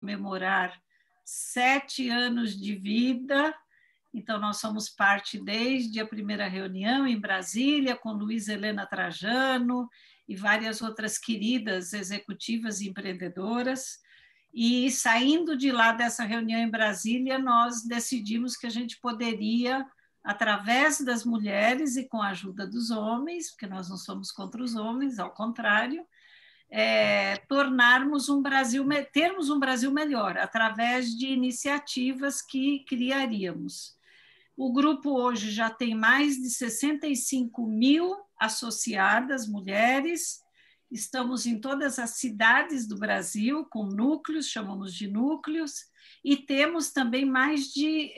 comemorar 7 anos de vida. Então, nós somos parte desde a primeira reunião em Brasília, com Luísa Helena Trajano e várias outras queridas executivas e empreendedoras. E, saindo de lá dessa reunião em Brasília, nós decidimos que a gente poderia, através das mulheres e com a ajuda dos homens, porque nós não somos contra os homens, ao contrário, termos um Brasil melhor, através de iniciativas que criaríamos. O grupo hoje já tem mais de 65 mil associadas, mulheres. Estamos em todas as cidades do Brasil, com núcleos, chamamos de núcleos, e temos também mais de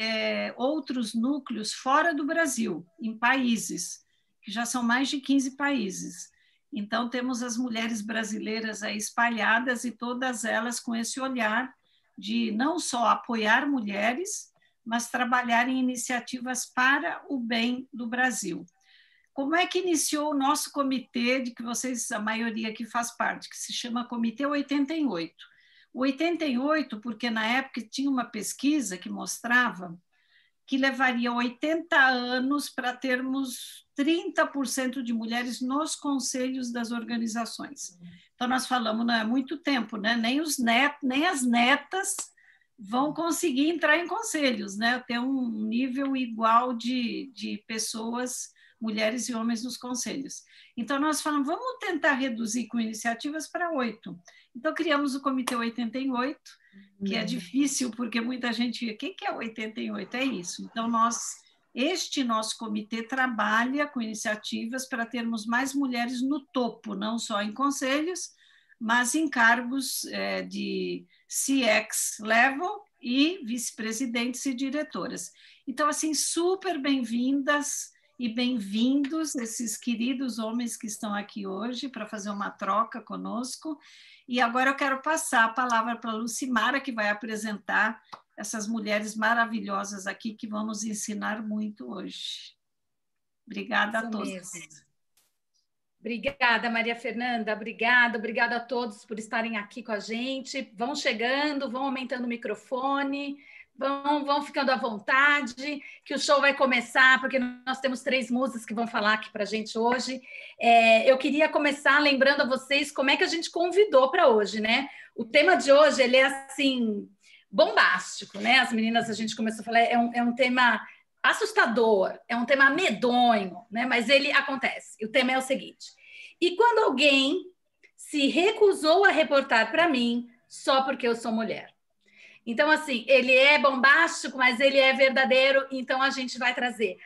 outros núcleos fora do Brasil, em países, que já são mais de 15 países. Então, temos as mulheres brasileiras aí espalhadas e todas elas com esse olhar de não só apoiar mulheres, mas trabalhar em iniciativas para o bem do Brasil. Como é que iniciou o nosso comitê, de que vocês, a maioria aqui faz parte, que se chama Comitê 88? O 88, porque na época tinha uma pesquisa que mostrava que levaria 80 anos para termos 30% de mulheres nos conselhos das organizações. Então, nós falamos, não é muito tempo, né? Nem as netas vão conseguir entrar em conselhos, né? Ter um nível igual de pessoas, mulheres e homens nos conselhos. Então, nós falamos, vamos tentar reduzir com iniciativas para 8. Então, criamos o Comitê 88, que é difícil, porque muita gente... O que é 88? É isso. Então, este nosso comitê trabalha com iniciativas para termos mais mulheres no topo, não só em conselhos, mas em cargos de CX level e vice-presidentes e diretoras. Então, assim, super bem-vindas e bem-vindos esses queridos homens que estão aqui hoje para fazer uma troca conosco. E agora eu quero passar a palavra para a Lucimara, que vai apresentar essas mulheres maravilhosas aqui que vão nos ensinar muito hoje. Obrigada a todos. Obrigada, Maria Fernanda, obrigada a todos por estarem aqui com a gente. Vão chegando, vão aumentando o microfone, vão ficando à vontade, que o show vai começar, porque nós temos 3 musas que vão falar aqui para a gente hoje. Eu queria começar lembrando a vocês como é que a gente convidou para hoje, né? O tema de hoje, ele é assim, bombástico, né? As meninas, a gente começou a falar, é um tema assustador, é um tema medonho, né? Mas ele acontece. O tema é o seguinte: e quando alguém se recusou a reportar para mim só porque eu sou mulher? Então, assim, ele é bombástico, mas ele é verdadeiro, então a gente vai trazer.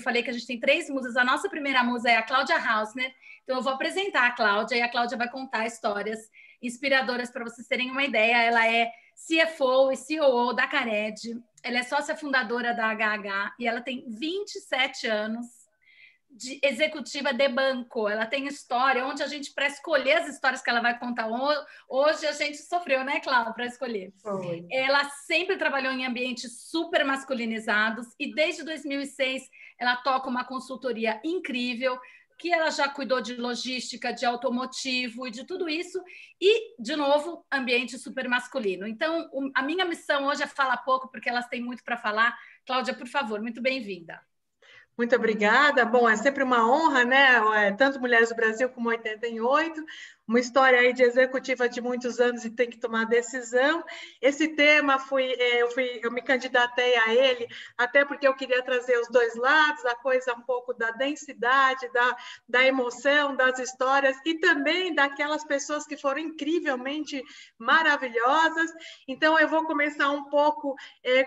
Falei que a gente tem 3 musas, a nossa primeira musa é a Cláudia Hausner, então eu vou apresentar a Cláudia, e a Cláudia vai contar histórias inspiradoras para vocês terem uma ideia. Ela é CFO e CEO da Cared, ela é sócia fundadora da HH e ela tem 27 anos de executiva de banco. Ela tem história, onde a gente, para escolher as histórias que ela vai contar hoje, a gente sofreu, né, Cláudia, para escolher. Foi. Ela sempre trabalhou em ambientes super masculinizados e desde 2006 ela toca uma consultoria incrível, que ela já cuidou de logística, de automotivo e de tudo isso, e, de novo, ambiente super masculino. Então, a minha missão hoje é falar pouco, porque elas têm muito para falar. Cláudia, por favor, muito bem-vinda. Muito obrigada. Bom, é sempre uma honra, né? Tanto Mulheres do Brasil como 88, uma história aí de executiva de muitos anos e tem que tomar decisão. Esse tema eu me candidatei a ele, até porque eu queria trazer os 2 lados, a coisa um pouco da densidade, da emoção, das histórias e também daquelas pessoas que foram incrivelmente maravilhosas. Então, eu vou começar um pouco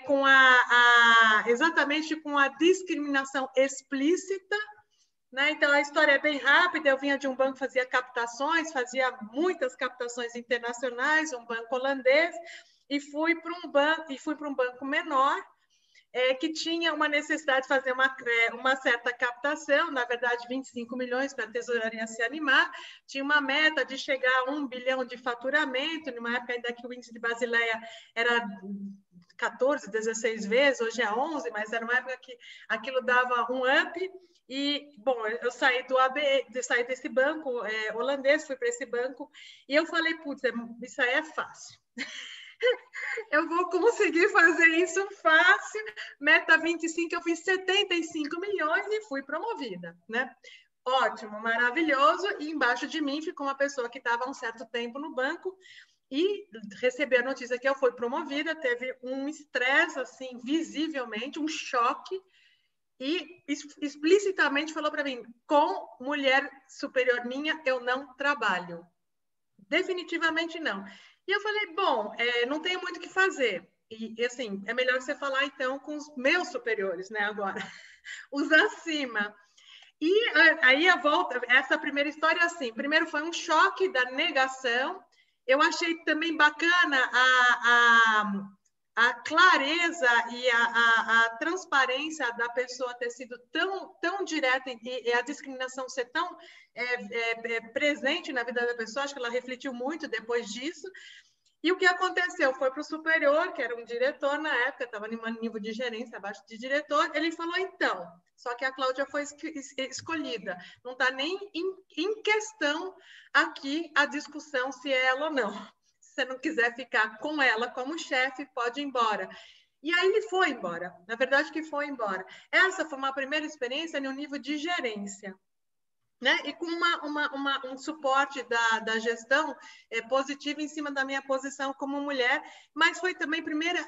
com exatamente com a discriminação explícita, né? Então, a história é bem rápida. Eu vinha de um banco que fazia captações, fazia muitas captações internacionais, um banco holandês, e fui para um banco menor, que tinha uma necessidade de fazer uma certa captação, na verdade, 25 milhões para a tesouraria se animar, tinha uma meta de chegar a 1 bilhão de faturamento, numa época ainda que o índice de Basileia era 14, 16 vezes, hoje é 11, mas era uma época que aquilo dava um up. E, bom, eu saí saí desse banco holandês, fui para esse banco, e eu falei, putz, isso aí é fácil. eu vou conseguir fazer isso fácil. Meta 25, eu fiz 75 milhões e fui promovida, né? Ótimo, maravilhoso. E embaixo de mim ficou uma pessoa que estava há um certo tempo no banco e recebeu a notícia que eu fui promovida, teve um estresse, assim, visivelmente, um choque, e explicitamente falou para mim, com mulher superior minha, eu não trabalho. Definitivamente não. E eu falei, bom, não tenho muito o que fazer. E, assim, é melhor você falar, então, com os meus superiores, né, agora. Os acima. E aí a volta, essa primeira história, assim, primeiro foi um choque da negação. Eu achei também bacana a clareza e a transparência da pessoa ter sido tão direta e a discriminação ser tão presente na vida da pessoa. Acho que ela refletiu muito depois disso. E o que aconteceu? Foi para o superior, que era um diretor na época, estava em um nível de gerência, abaixo de diretor. Ele falou, então, só que a Cláudia foi escolhida. Não está nem em questão aqui a discussão se é ela ou não. Se você não quiser ficar com ela como chefe, pode ir embora. E aí ele foi embora. Na verdade, que foi embora. Essa foi uma primeira experiência no nível de gerência. Né? E com um suporte da gestão positivo em cima da minha posição como mulher, mas foi também a primeira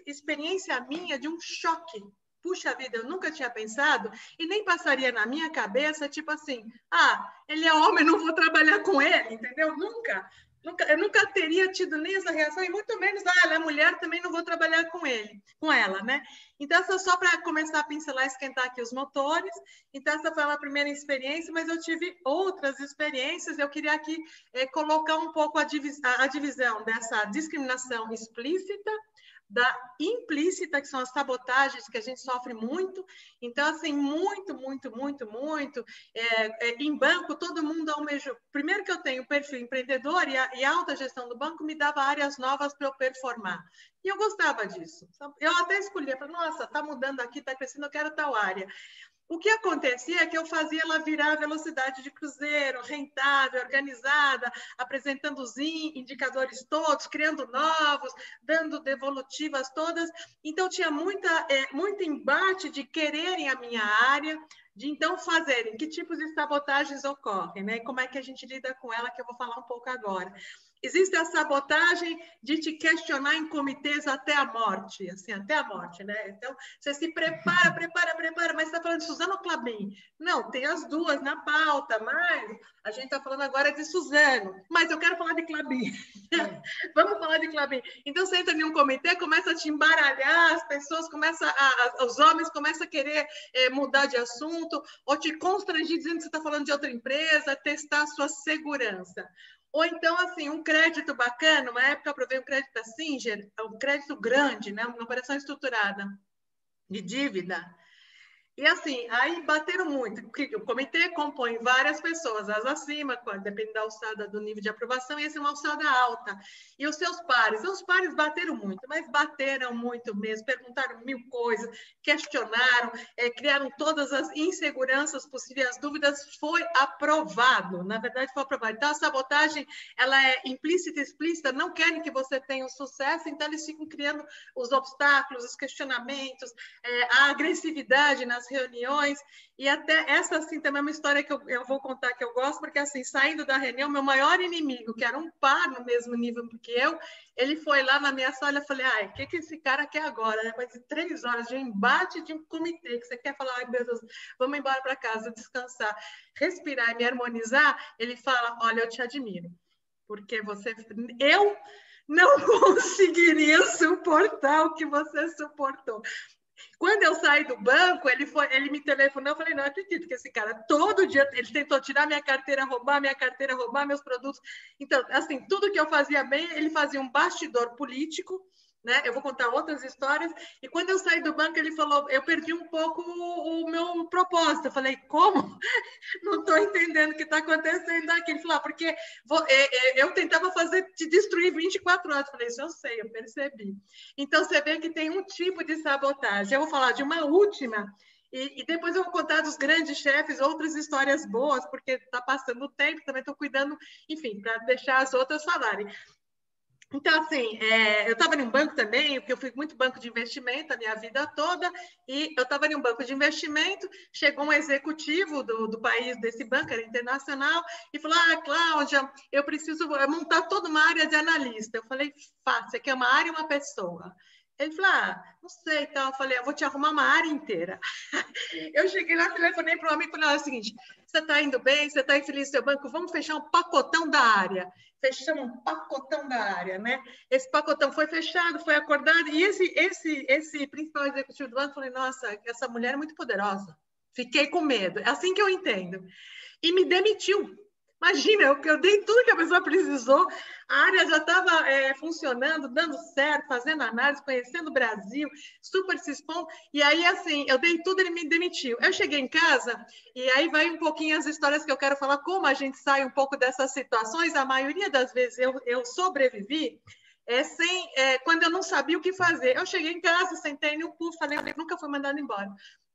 experiência minha de um choque. Puxa vida, eu nunca tinha pensado e nem passaria na minha cabeça, tipo assim, ele é homem, não vou trabalhar com ele, entendeu? Eu nunca teria tido nem essa reação, e muito menos, ela é mulher, também não vou trabalhar com ela, né? Então, essa só para começar a pincelar, esquentar aqui os motores. Então, essa foi a primeira experiência, mas eu tive outras experiências. Eu queria aqui colocar um pouco a divisão dessa discriminação explícita, da implícita, que são as sabotagens que a gente sofre muito. Então, assim, muito. Em banco, todo mundo almeja. Primeiro que eu tenho perfil empreendedor e a alta gestão do banco me dava áreas novas para eu performar. E eu gostava disso. Eu até escolhia, falei, nossa, está mudando aqui, está crescendo, eu quero tal área. O que acontecia é que eu fazia ela virar a velocidade de cruzeiro, rentável, organizada, apresentando os indicadores todos, criando novos, dando devolutivas todas. Então, tinha muito embate de quererem a minha área, de então fazerem, que tipos de sabotagens ocorrem, né? E como é que a gente lida com ela, que eu vou falar um pouco agora. Existe a sabotagem de te questionar em comitês até a morte, assim, até a morte, né? Então, você se prepara, mas você está falando de Suzano ou Klabin? Não, tem as duas na pauta, mas a gente está falando agora de Suzano, mas eu quero falar de Klabin. Vamos falar de Klabin. Então, você entra em um comitê, começa a te embaralhar, as pessoas os homens começam a querer mudar de assunto, ou te constrangir dizendo que você está falando de outra empresa, testar a sua segurança. Ou então, assim, um crédito bacana, uma época eu aprovei um crédito da Singer, um crédito grande, né? Uma operação estruturada de dívida. E assim, aí bateram muito. O comitê compõe várias pessoas, as acima, depende da alçada do nível de aprovação, e essa é uma alçada alta. E os seus pares bateram muito, mas bateram muito mesmo, perguntaram mil coisas, questionaram, criaram todas as inseguranças possíveis, as dúvidas, foi aprovado. Na verdade, foi aprovado. Então, a sabotagem, ela é implícita e explícita, não querem que você tenha um sucesso, então eles ficam criando os obstáculos, os questionamentos, a agressividade nas reuniões, e até essa, assim, também é uma história que eu vou contar que eu gosto, porque, assim, saindo da reunião, meu maior inimigo, que era um par no mesmo nível que eu, ele foi lá na minha sala, eu falei, o que esse cara quer agora? Depois de 3 horas de embate de um comitê, que você quer falar, meu Deus, vamos embora para casa, descansar, respirar e me harmonizar, ele fala, olha, eu te admiro, porque eu não conseguiria suportar o que você suportou. Quando eu saí do banco, ele me telefonou, eu falei, não acredito que esse cara, todo dia, ele tentou tirar minha carteira, roubar meus produtos. Então, assim, tudo que eu fazia bem, ele fazia um bastidor político, né? Eu vou contar outras histórias. E quando eu saí do banco, ele falou, eu perdi um pouco o meu propósito. Eu falei, como? Não estou entendendo o que está acontecendo aqui. Ele falou, porque eu tentava te destruir 24 horas. Eu falei, isso eu sei, eu percebi. Então, você vê que tem um tipo de sabotagem. Eu vou falar de uma última, e depois eu vou contar dos grandes chefes, outras histórias boas, porque está passando o tempo, também estou cuidando, enfim, para deixar as outras falarem. Então, assim, eu estava em um banco também, porque eu fui muito banco de investimento a minha vida toda, e eu estava em um banco de investimento, chegou um executivo do país desse banco, era internacional, e falou, Cláudia, eu preciso montar toda uma área de analista. Eu falei, fácil, você quer uma área e uma pessoa? Ele falou, não sei, então. Eu falei, eu vou te arrumar uma área inteira. Eu cheguei lá, telefonei para um amigo e falei, o seguinte, você está indo bem, você está infeliz no seu banco, vamos fechar um pacotão da área. Fechamos um pacotão da área, né? Esse pacotão foi fechado, foi acordado, e esse principal executivo do banco, falei, nossa, essa mulher é muito poderosa. Fiquei com medo, é assim que eu entendo. E me demitiu. Imagina, eu dei tudo que a pessoa precisou, a área já estava funcionando, dando certo, fazendo análise, conhecendo o Brasil, super se expondo, e aí, assim, eu dei tudo, ele me demitiu. Eu cheguei em casa, e aí vai um pouquinho as histórias que eu quero falar, como a gente sai um pouco dessas situações, a maioria das vezes eu sobrevivi, quando eu não sabia o que fazer. Eu cheguei em casa, sentei no puff, falei, nunca fui mandada embora.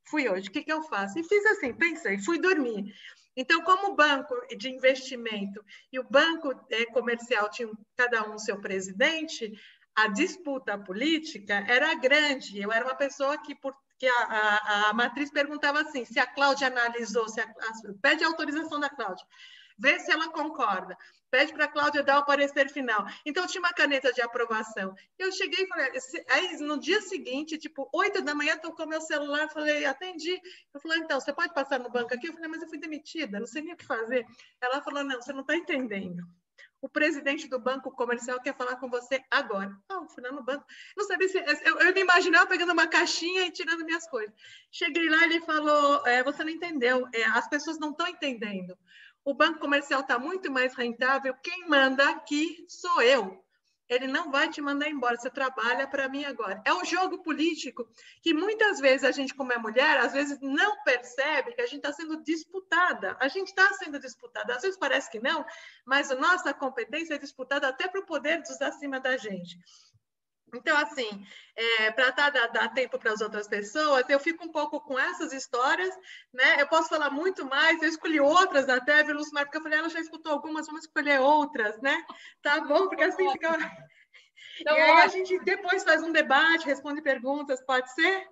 Fui hoje, o que eu faço? E fiz assim, pensei, fui dormir. Então, como o banco de investimento e o banco comercial tinham cada um seu presidente, a disputa política era grande. Eu era uma pessoa que a matriz perguntava assim, se a Cláudia analisou, pede a autorização da Cláudia, vê se ela concorda, pede para a Cláudia dar o parecer final. Então, tinha uma caneta de aprovação. Eu cheguei e falei, aí no dia seguinte, tipo, 8 da manhã, tocou meu celular, falei, atendi. Eu falei, então, você pode passar no banco aqui? Eu falei, mas eu fui demitida, não sei nem o que fazer. Ela falou, não, você não está entendendo. O presidente do banco comercial quer falar com você agora. Não, fui lá no banco. Não sabia se... Eu me imaginava pegando uma caixinha e tirando minhas coisas. Cheguei lá, ele falou, você não entendeu, as pessoas não estão entendendo. O banco comercial está muito mais rentável, quem manda aqui sou eu. Ele não vai te mandar embora, você trabalha para mim agora. É um jogo político que muitas vezes a gente, como é mulher, às vezes não percebe que a gente está sendo disputada. A gente está sendo disputada. Às vezes parece que não, mas a nossa competência é disputada até para o poder dos acima da gente. Então, assim, para dar tempo para as outras pessoas, eu fico um pouco com essas histórias, né? Eu posso falar muito mais, eu escolhi outras até, viu, Lucimar, porque eu falei, ela já escutou algumas, vamos escolher outras, né? Tá bom? Porque assim fica... E aí a gente depois faz um debate, responde perguntas, pode ser?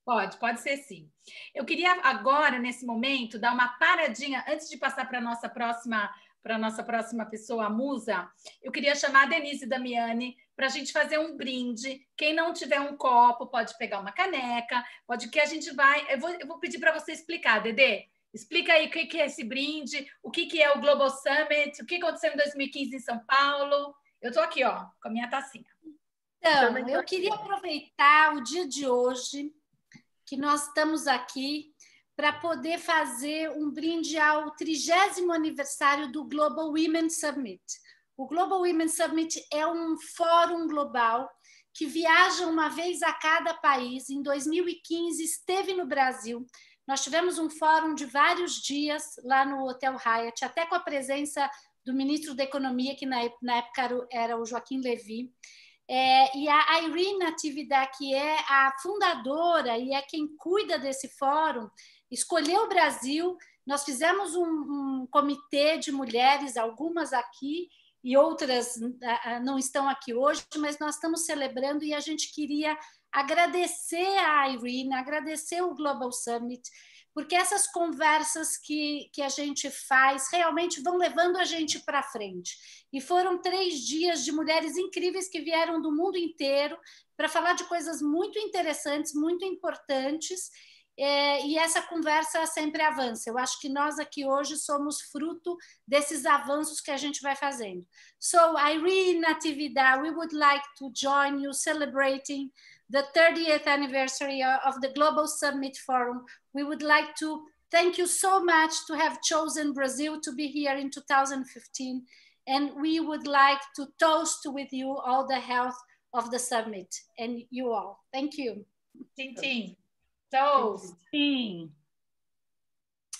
Pode ser sim. Eu queria agora, nesse momento, dar uma paradinha, antes de passar para a nossa próxima pessoa, a Musa, eu queria chamar a Denise Damiani para a gente fazer um brinde. Quem não tiver um copo, pode pegar uma caneca, pode que a gente vai... Eu vou pedir para você explicar, Dedê. Explica aí o que é esse brinde, o que é o Global Summit, o que aconteceu em 2015 em São Paulo. Eu estou aqui, ó, com a minha tacinha. Então, eu queria aproveitar o dia de hoje, que nós estamos aqui, para poder fazer um brinde ao 30º aniversário do Global Women Summit. O Global Women Summit é um fórum global que viaja uma vez a cada país. Em 2015, esteve no Brasil. Nós tivemos um fórum de vários dias lá no Hotel Hyatt, até com a presença do ministro da Economia, que na época era o Joaquim Levy. E a Irene Natividad, que é a fundadora e é quem cuida desse fórum, escolheu o Brasil. Nós fizemos um comitê de mulheres, algumas aqui e outras não estão aqui hoje, mas nós estamos celebrando e a gente queria agradecer a Irene, agradecer o Global Summit, porque essas conversas que a gente faz realmente vão levando a gente para frente. E foram 3 dias de mulheres incríveis que vieram do mundo inteiro para falar de coisas muito interessantes, muito importantes, e essa conversa sempre avança. Eu acho que nós aqui hoje somos fruto desses avanços que a gente vai fazendo. So, Irene Natividad, we would like to join you celebrating the 30th anniversary of the Global Summit Forum. We would like to thank you so much to have chosen Brazil to be here in 2015, and we would like to toast with you all the health of the summit and you all. Thank you. Tintim. Toast. Sim.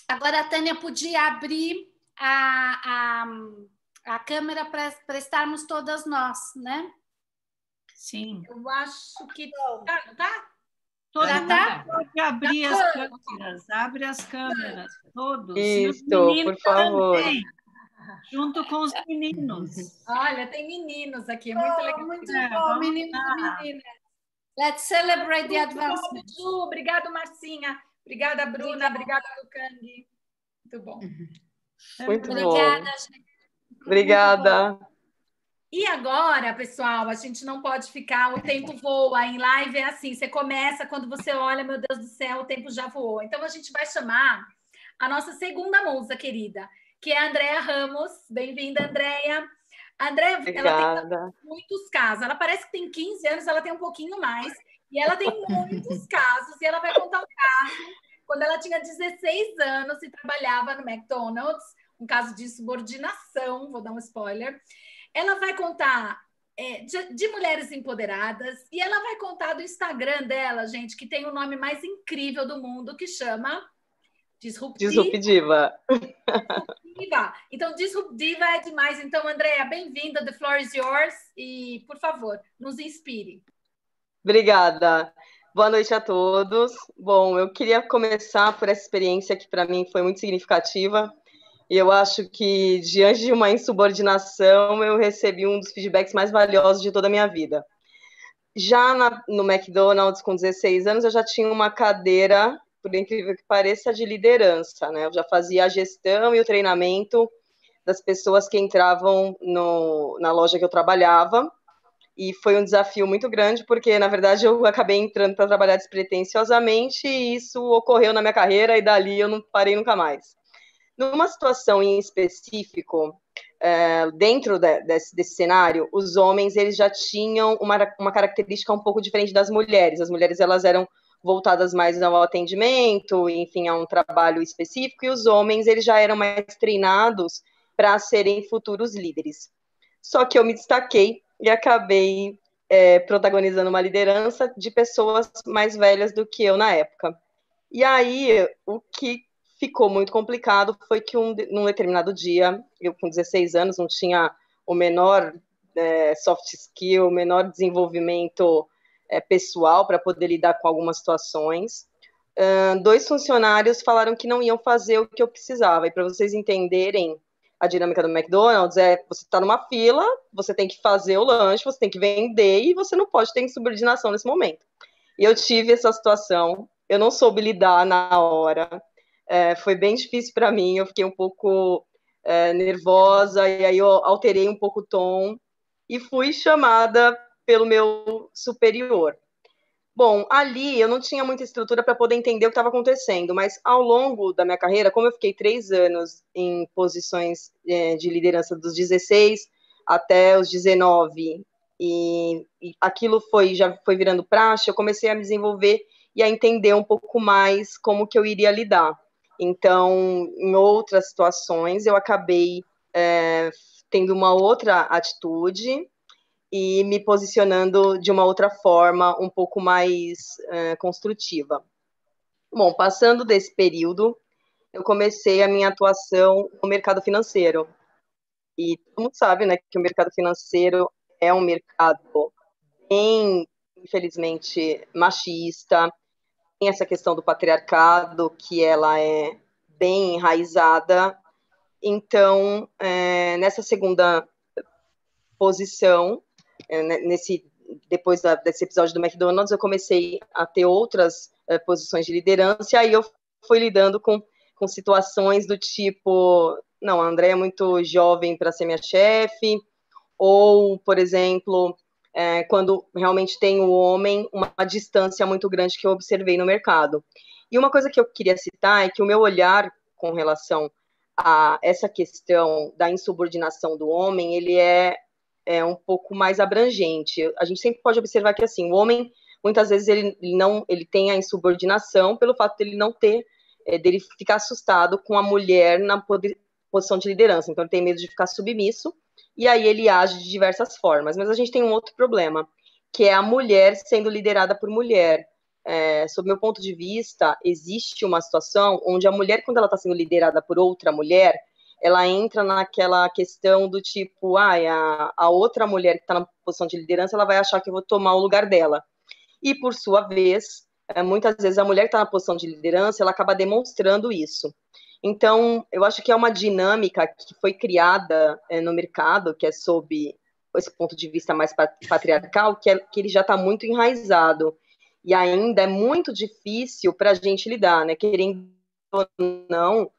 Agora a Tânia podia abrir a câmera para estarmos todas nós, né? Sim. Eu acho que tá? Todo mundo pode abrir as câmeras, abre as câmeras, todos. Isso, por favor. junto com os meninos. Olha, tem meninos aqui, muito legal. Muito bom, meninos e meninas. Let's celebrate the advancement. Ju, obrigado, Marcinha. Obrigada, Bruna. Obrigada, Lucang. Muito bom. Muito Obrigada, bom. gente. Obrigada. E agora, pessoal, a gente não pode ficar, o tempo voa. Em live é assim, você começa, quando você olha, meu Deus do céu, o tempo já voou. Então, a gente vai chamar a nossa segunda musa querida, que é a Andréa Ramos. Bem-vinda, Andréa. A Andréa, ela tem muitos casos. Ela parece que tem 15 anos, ela tem um pouquinho mais. E ela tem muitos casos. E ela vai contar um caso quando ela tinha 16 anos e trabalhava no McDonald's. Um caso de subordinação, vou dar um spoiler. Ela vai contar de mulheres empoderadas e ela vai contar do Instagram dela, gente, que tem o nome mais incrível do mundo, que chama Disruptiva. Então, Disruptiva é demais. Então, Andréa, bem-vinda, the floor is yours. E, por favor, nos inspire. Obrigada. Boa noite a todos. Bom, eu queria começar por essa experiência que para mim foi muito significativa. E eu acho que, diante de uma insubordinação, eu recebi um dos feedbacks mais valiosos de toda a minha vida. Já no McDonald's, com 16 anos, eu já tinha uma cadeira, por incrível que pareça, de liderança, né? Eu já fazia a gestão e o treinamento das pessoas que entravam na loja que eu trabalhava. E foi um desafio muito grande, porque, na verdade, eu acabei entrando para trabalhar despretensiosamente e isso ocorreu na minha carreira e dali eu não parei nunca mais. Numa situação em específico, dentro desse cenário, os homens eles já tinham uma característica um pouco diferente das mulheres. As mulheres elas eram voltadas mais ao atendimento, enfim, a um trabalho específico, e os homens eles já eram mais treinados para serem futuros líderes. Só que eu me destaquei e acabei protagonizando uma liderança de pessoas mais velhas do que eu na época. E aí, o que ficou muito complicado foi que num determinado dia, eu com 16 anos não tinha o menor soft skill, o menor desenvolvimento pessoal para poder lidar com algumas situações. 2 funcionários falaram que não iam fazer o que eu precisava. E para vocês entenderem a dinâmica do McDonald's, você está numa fila, você tem que fazer o lanche, você tem que vender e você não pode ter insubordinação nesse momento. E eu tive essa situação, eu não soube lidar na hora, foi bem difícil para mim, eu fiquei um pouco nervosa, e aí eu alterei um pouco o tom e fui chamada pelo meu superior. Bom, ali eu não tinha muita estrutura para poder entender o que estava acontecendo, mas ao longo da minha carreira, como eu fiquei 3 anos em posições de liderança dos 16 até os 19, e aquilo já foi virando praxe, eu comecei a me desenvolver e a entender um pouco mais como que eu iria lidar. Então, em outras situações, eu acabei tendo uma outra atitude e me posicionando de uma outra forma, um pouco mais construtiva. Bom, passando desse período, eu comecei a minha atuação no mercado financeiro. E todo mundo sabe, né, que o mercado financeiro é um mercado bem, infelizmente, machista, tem essa questão do patriarcado, que ela é bem enraizada. Então, nessa segunda posição, depois desse episódio do McDonald's, eu comecei a ter outras posições de liderança, e aí eu fui lidando com situações do tipo, não, a Andréa é muito jovem para ser minha chefe, ou, por exemplo, quando realmente tem o homem, uma distância muito grande que eu observei no mercado. E uma coisa que eu queria citar é que o meu olhar com relação a essa questão da insubordinação do homem, ele é um pouco mais abrangente. A gente sempre pode observar que, assim, o homem, muitas vezes, ele tem a insubordinação pelo fato de ele não ter, dele ficar assustado com a mulher na posição de liderança. Então, ele tem medo de ficar submisso, e aí ele age de diversas formas. Mas a gente tem um outro problema, que é a mulher sendo liderada por mulher. Sob meu ponto de vista, existe uma situação onde a mulher, quando ela está sendo liderada por outra mulher, ela entra naquela questão do tipo, a outra mulher que está na posição de liderança, ela vai achar que eu vou tomar o lugar dela. E, por sua vez, muitas vezes a mulher que está na posição de liderança, ela acaba demonstrando isso. Então, eu acho que é uma dinâmica que foi criada no mercado, que é sob esse ponto de vista mais patriarcal, que ele já está muito enraizado. E ainda é muito difícil para a gente lidar, né? Querendo ou não,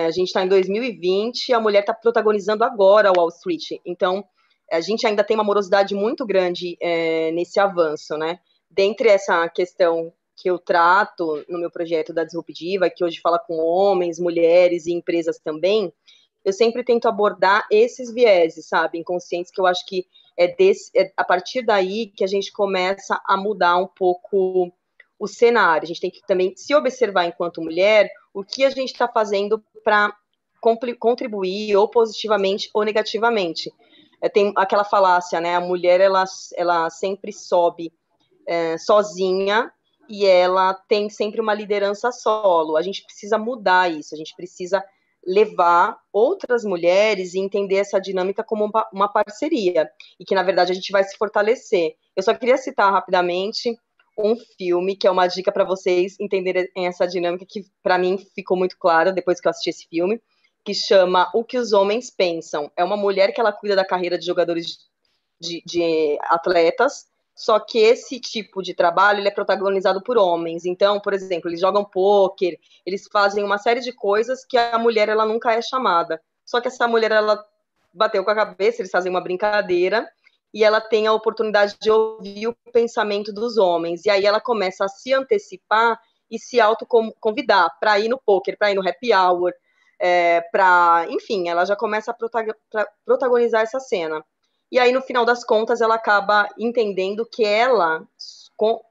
a gente está em 2020 e a mulher está protagonizando agora o Wall Street. Então, a gente ainda tem uma morosidade muito grande nesse avanço, né? Dentre essa questão que eu trato no meu projeto da Disruptiva, que hoje fala com homens, mulheres e empresas também, eu sempre tento abordar esses vieses, sabe, inconscientes, que eu acho que é a partir daí que a gente começa a mudar um pouco o cenário. A gente tem que também se observar enquanto mulher o que a gente está fazendo para contribuir ou positivamente ou negativamente. Tem aquela falácia, né? A mulher ela sempre sobe sozinha e ela tem sempre uma liderança solo. A gente precisa mudar isso, a gente precisa levar outras mulheres e entender essa dinâmica como uma parceria, e que, na verdade, a gente vai se fortalecer. Eu só queria citar rapidamente um filme, que é uma dica para vocês entenderem essa dinâmica, que para mim ficou muito clara depois que eu assisti esse filme, que chama O que os Homens Pensam. É uma mulher que ela cuida da carreira de jogadores de atletas, só que esse tipo de trabalho ele é protagonizado por homens. Então, por exemplo, eles jogam pôquer, eles fazem uma série de coisas que a mulher ela nunca é chamada. Só que essa mulher ela bateu com a cabeça, eles fazem uma brincadeira e ela tem a oportunidade de ouvir o pensamento dos homens. E aí ela começa a se antecipar e se autoconvidar para ir no pôquer, para ir no happy hour, enfim, ela já começa a protagonizar essa cena. E aí, no final das contas, ela acaba entendendo que ela,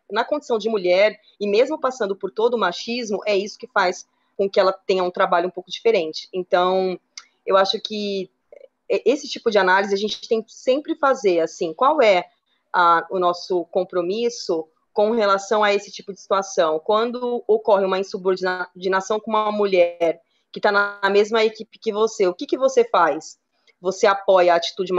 na condição de mulher, e mesmo passando por todo o machismo, é isso que faz com que ela tenha um trabalho um pouco diferente. Então, eu acho que esse tipo de análise a gente tem que sempre fazer, assim, qual é o nosso compromisso com relação a esse tipo de situação? Quando ocorre uma insubordinação com uma mulher que está na mesma equipe que você, o que você faz? Você apoia a atitude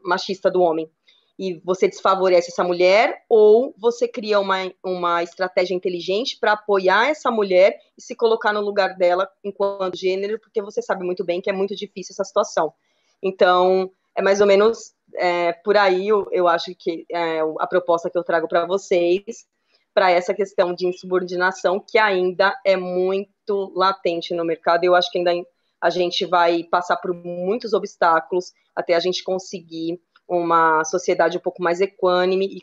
machista do homem e você desfavorece essa mulher, ou você cria uma estratégia inteligente para apoiar essa mulher e se colocar no lugar dela enquanto gênero, porque você sabe muito bem que é muito difícil essa situação. Então, é mais ou menos por aí, eu acho que a proposta que eu trago para vocês, para essa questão de insubordinação, que ainda é muito latente no mercado. Eu acho que ainda a gente vai passar por muitos obstáculos até a gente conseguir uma sociedade um pouco mais equânime e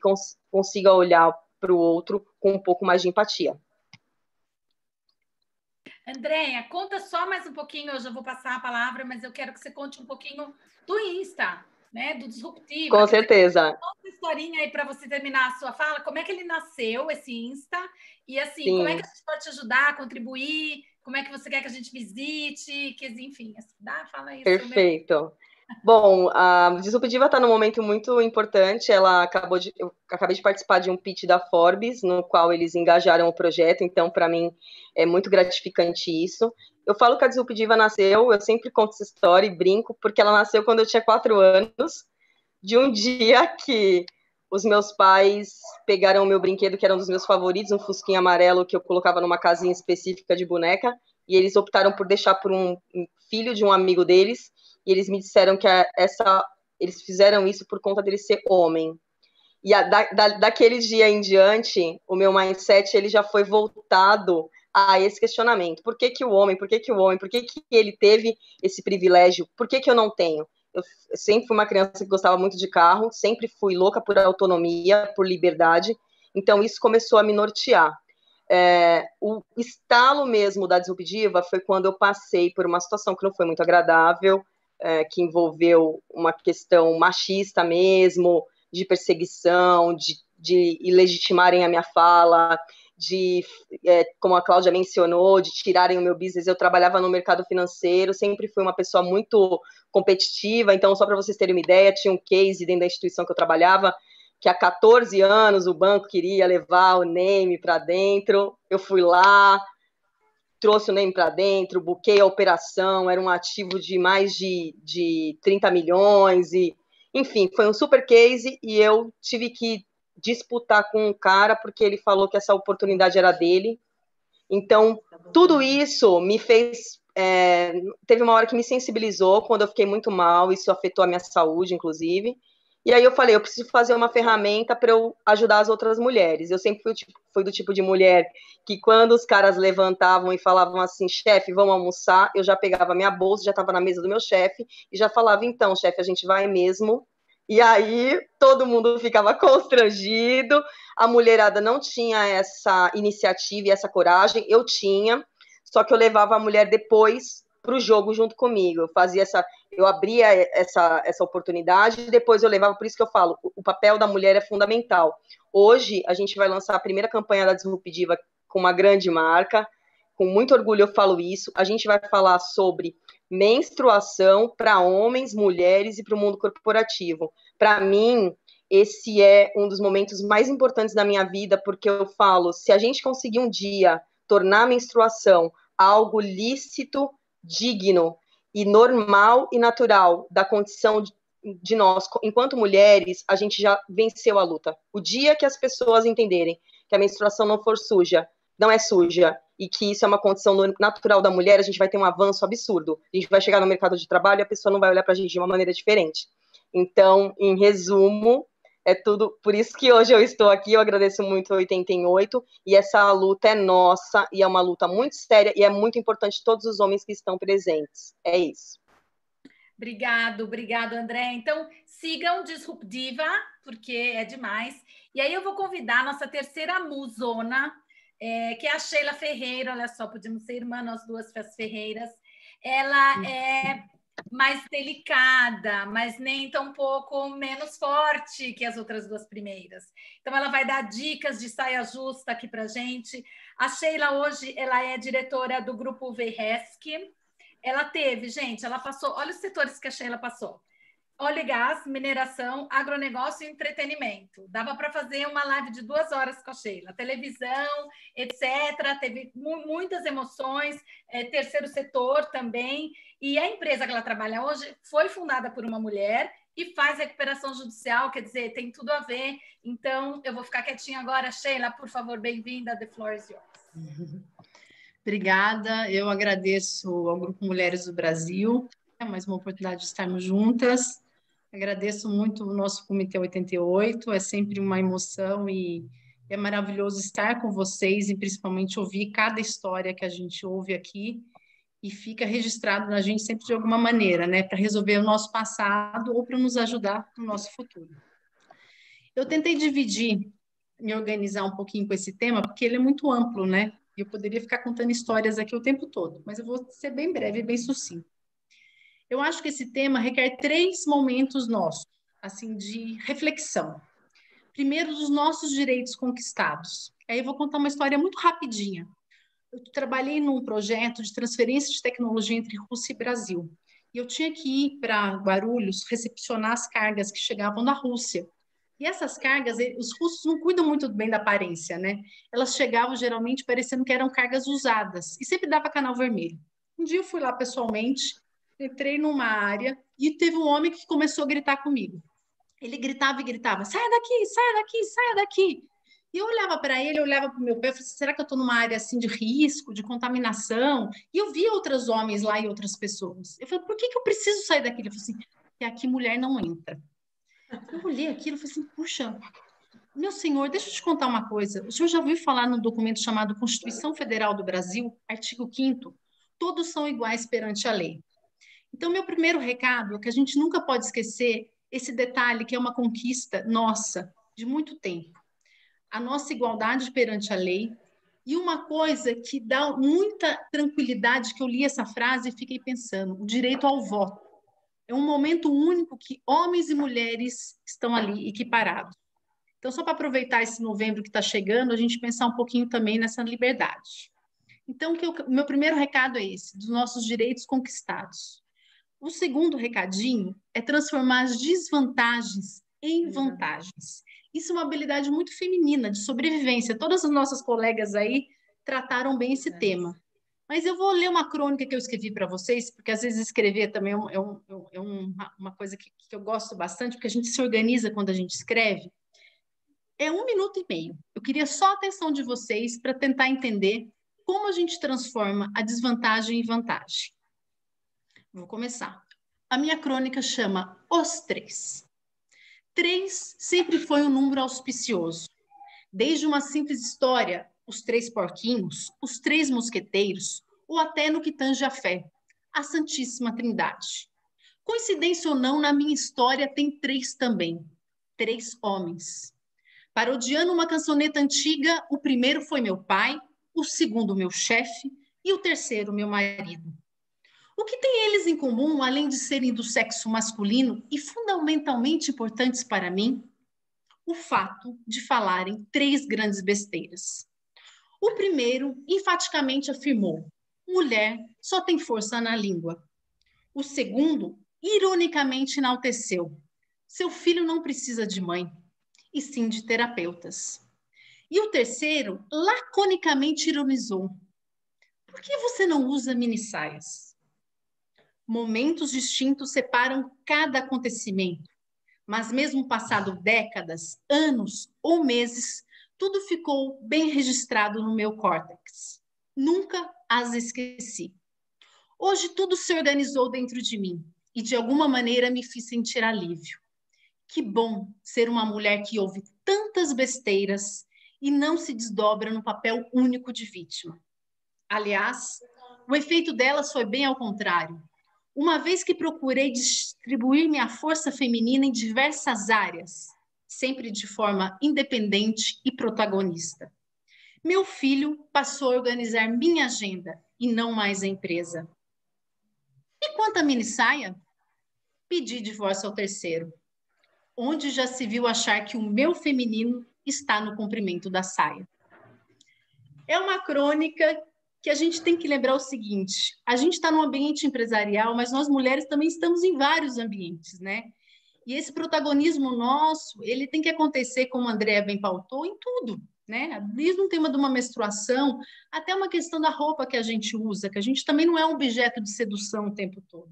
consiga olhar para o outro com um pouco mais de empatia. Andréia, conta só mais um pouquinho, eu já vou passar a palavra, mas eu quero que você conte um pouquinho do Insta, né, do Disruptiva. Com certeza. Conta uma historinha aí para você terminar a sua fala, como é que ele nasceu, esse Insta, e assim, Sim. Como é que a gente pode te ajudar, contribuir, como é que você quer que a gente visite, enfim, fala aí. Perfeito. Bom, a Disruptiva está num momento muito importante. Eu acabei de participar de um pitch da Forbes, no qual eles engajaram o projeto, então, para mim, é muito gratificante isso. Eu falo que a Disruptiva nasceu, eu sempre conto essa história e brinco, porque ela nasceu quando eu tinha 4 anos, de um dia que os meus pais pegaram o meu brinquedo, que era um dos meus favoritos, um fusquinha amarelo que eu colocava numa casinha específica de boneca, e eles optaram por deixar por um filho de um amigo deles, e eles me disseram que eles fizeram isso por conta dele ser homem. E daquele dia em diante, o meu mindset ele já foi voltado a esse questionamento. Por que o homem? Por que o homem? Por que ele teve esse privilégio? Por que eu não tenho? Eu sempre fui uma criança que gostava muito de carro, sempre fui louca por autonomia, por liberdade. Então, isso começou a me nortear. O estalo mesmo da Disruptiva foi quando eu passei por uma situação que não foi muito agradável, que envolveu uma questão machista mesmo, de perseguição, de ilegitimarem a minha fala, como a Cláudia mencionou, de tirarem o meu business. Eu trabalhava no mercado financeiro, sempre fui uma pessoa muito competitiva, então, só para vocês terem uma ideia, tinha um case dentro da instituição que eu trabalhava, que há 14 anos o banco queria levar o name para dentro, eu fui lá, trouxe o name para dentro, buquei a operação, era um ativo de mais de 30 milhões, enfim, foi um super case, e eu tive que disputar com um cara, porque ele falou que essa oportunidade era dele, Então, tudo isso me fez... teve uma hora que me sensibilizou, quando eu fiquei muito mal, isso afetou a minha saúde, inclusive. E aí eu falei, eu preciso fazer uma ferramenta para eu ajudar as outras mulheres. Eu sempre fui do tipo de mulher que quando os caras levantavam e falavam assim, chefe, vamos almoçar, eu já pegava minha bolsa, já estava na mesa do meu chefe e já falava, então, chefe, a gente vai mesmo. E aí todo mundo ficava constrangido, a mulherada não tinha essa iniciativa e essa coragem, eu tinha, só que eu levava a mulher depois para o jogo junto comigo, eu abria essa oportunidade e depois eu levava, por isso que eu falo, o papel da mulher é fundamental. Hoje a gente vai lançar a primeira campanha da Disruptiva com uma grande marca, com muito orgulho eu falo isso, a gente vai falar sobre menstruação para homens, mulheres e para o mundo corporativo. Para mim, esse é um dos momentos mais importantes da minha vida, porque eu falo, se a gente conseguir um dia tornar a menstruação algo lícito, digno e normal e natural da condição de nós, enquanto mulheres, a gente já venceu a luta. O dia que as pessoas entenderem que a menstruação não for suja, não é suja, e que isso é uma condição natural da mulher, a gente vai ter um avanço absurdo. A gente vai chegar no mercado de trabalho e a pessoa não vai olhar para a gente de uma maneira diferente. Então, em resumo, é tudo, por isso que hoje eu estou aqui, eu agradeço muito o 88, e essa luta é nossa, e é uma luta muito séria, e é muito importante todos os homens que estão presentes. É isso. Obrigado, André. Então, sigam Disruptiva, porque é demais. E aí eu vou convidar a nossa terceira musona, que é a Sheila Ferreira. Olha só, podíamos ser irmã, nós duas Ferreiras. Ela é mais delicada, mas nem tão pouco menos forte que as outras duas primeiras. Então, ela vai dar dicas de saia justa aqui para a gente. A Sheila, hoje, ela é diretora do Grupo VRESC. Ela teve, gente, ela passou... Olha os setores que a Sheila passou. Óleo e gás, mineração, agronegócio e entretenimento. Dava para fazer uma live de 2 horas com a Sheila. Televisão, etc. Teve muitas emoções, terceiro setor também. E a empresa que ela trabalha hoje foi fundada por uma mulher e faz recuperação judicial, quer dizer, tem tudo a ver. Então, eu vou ficar quietinha agora. Sheila, por favor, bem-vinda. The floor is yours. Obrigada. Eu agradeço ao Grupo Mulheres do Brasil. É mais uma oportunidade de estarmos juntas. Agradeço muito o nosso Comitê 88, é sempre uma emoção e é maravilhoso estar com vocês e principalmente ouvir cada história que a gente ouve aqui e fica registrado na gente sempre de alguma maneira, né, para resolver o nosso passado ou para nos ajudar no nosso futuro. Eu tentei me organizar um pouquinho com esse tema, porque ele é muito amplo, né, e eu poderia ficar contando histórias aqui o tempo todo, mas eu vou ser bem breve e bem sucinta. Eu acho que esse tema requer 3 momentos nossos, assim, de reflexão. Primeiro, dos nossos direitos conquistados. Aí eu vou contar uma história muito rapidinha. Eu trabalhei num projeto de transferência de tecnologia entre Rússia e Brasil. E eu tinha que ir para Guarulhos recepcionar as cargas que chegavam da Rússia. E essas cargas, os russos não cuidam muito bem da aparência, né? Elas chegavam geralmente parecendo que eram cargas usadas. E sempre dava canal vermelho. Um dia eu fui lá pessoalmente, entrei numa área e teve um homem que começou a gritar comigo. Ele gritava e gritava, saia daqui, saia daqui, saia daqui. E eu olhava para ele, eu olhava para o meu pé, eu falei, será que eu estou numa área assim de risco, de contaminação? E eu via outros homens lá e outras pessoas. Eu falei, por que eu preciso sair daqui? Ele falou assim, porque aqui mulher não entra. Eu olhei aquilo e falei assim, puxa, meu senhor, deixa eu te contar uma coisa. O senhor já ouviu falar num documento chamado Constituição Federal do Brasil, artigo 5º? Todos são iguais perante a lei. Então, meu primeiro recado é que a gente nunca pode esquecer esse detalhe que é uma conquista nossa, de muito tempo. A nossa igualdade perante a lei. E uma coisa que dá muita tranquilidade, que eu li essa frase e fiquei pensando, o direito ao voto. É um momento único que homens e mulheres estão ali equiparados. Então, só para aproveitar esse novembro que está chegando, a gente pensar um pouquinho também nessa liberdade. Então, o meu primeiro recado é esse, dos nossos direitos conquistados. O segundo recadinho é transformar as desvantagens em vantagens. Isso é uma habilidade muito feminina, de sobrevivência. Todas as nossas colegas aí trataram bem esse tema. Mas eu vou ler uma crônica que eu escrevi para vocês, porque às vezes escrever também é uma coisa que eu gosto bastante, porque a gente se organiza quando a gente escreve. É 1 minuto e meio. Eu queria só a atenção de vocês para tentar entender como a gente transforma a desvantagem em vantagem? Vou começar. A minha crônica chama Os Três. 3 sempre foi um número auspicioso. Desde uma simples história, os 3 porquinhos, os 3 mosqueteiros, ou até no que tange a fé, a Santíssima Trindade. Coincidência ou não, na minha história tem 3 também. 3 homens. Parodiando uma cançoneta antiga, o primeiro foi meu pai, o segundo meu chefe e o terceiro meu marido. O que tem eles em comum, além de serem do sexo masculino e fundamentalmente importantes para mim? O fato de falarem 3 grandes besteiras. O primeiro enfaticamente afirmou: mulher só tem força na língua. O segundo, ironicamente, enalteceu: seu filho não precisa de mãe, e sim de terapeutas. E o terceiro, laconicamente ironizou: por que você não usa minissaias? Momentos distintos separam cada acontecimento, mas mesmo passado décadas, anos ou meses, tudo ficou bem registrado no meu córtex. Nunca as esqueci. Hoje tudo se organizou dentro de mim e de alguma maneira me fiz sentir alívio. Que bom ser uma mulher que ouve tantas besteiras e não se desdobra no papel único de vítima. Aliás, o efeito delas foi bem ao contrário. Uma vez que procurei distribuir minha força feminina em diversas áreas, sempre de forma independente e protagonista. Meu filho passou a organizar minha agenda e não mais a empresa. E quanto à minissaia? Pedi divórcio ao terceiro, onde já se viu achar que o meu feminino está no comprimento da saia. É uma crônica que a gente tem que lembrar o seguinte: a gente está num ambiente empresarial, mas nós mulheres também estamos em vários ambientes, né? E esse protagonismo nosso, ele tem que acontecer, como a Andréa bem pautou, em tudo, né? Desde um tema de uma menstruação até uma questão da roupa que a gente usa, que a gente também não é um objeto de sedução o tempo todo.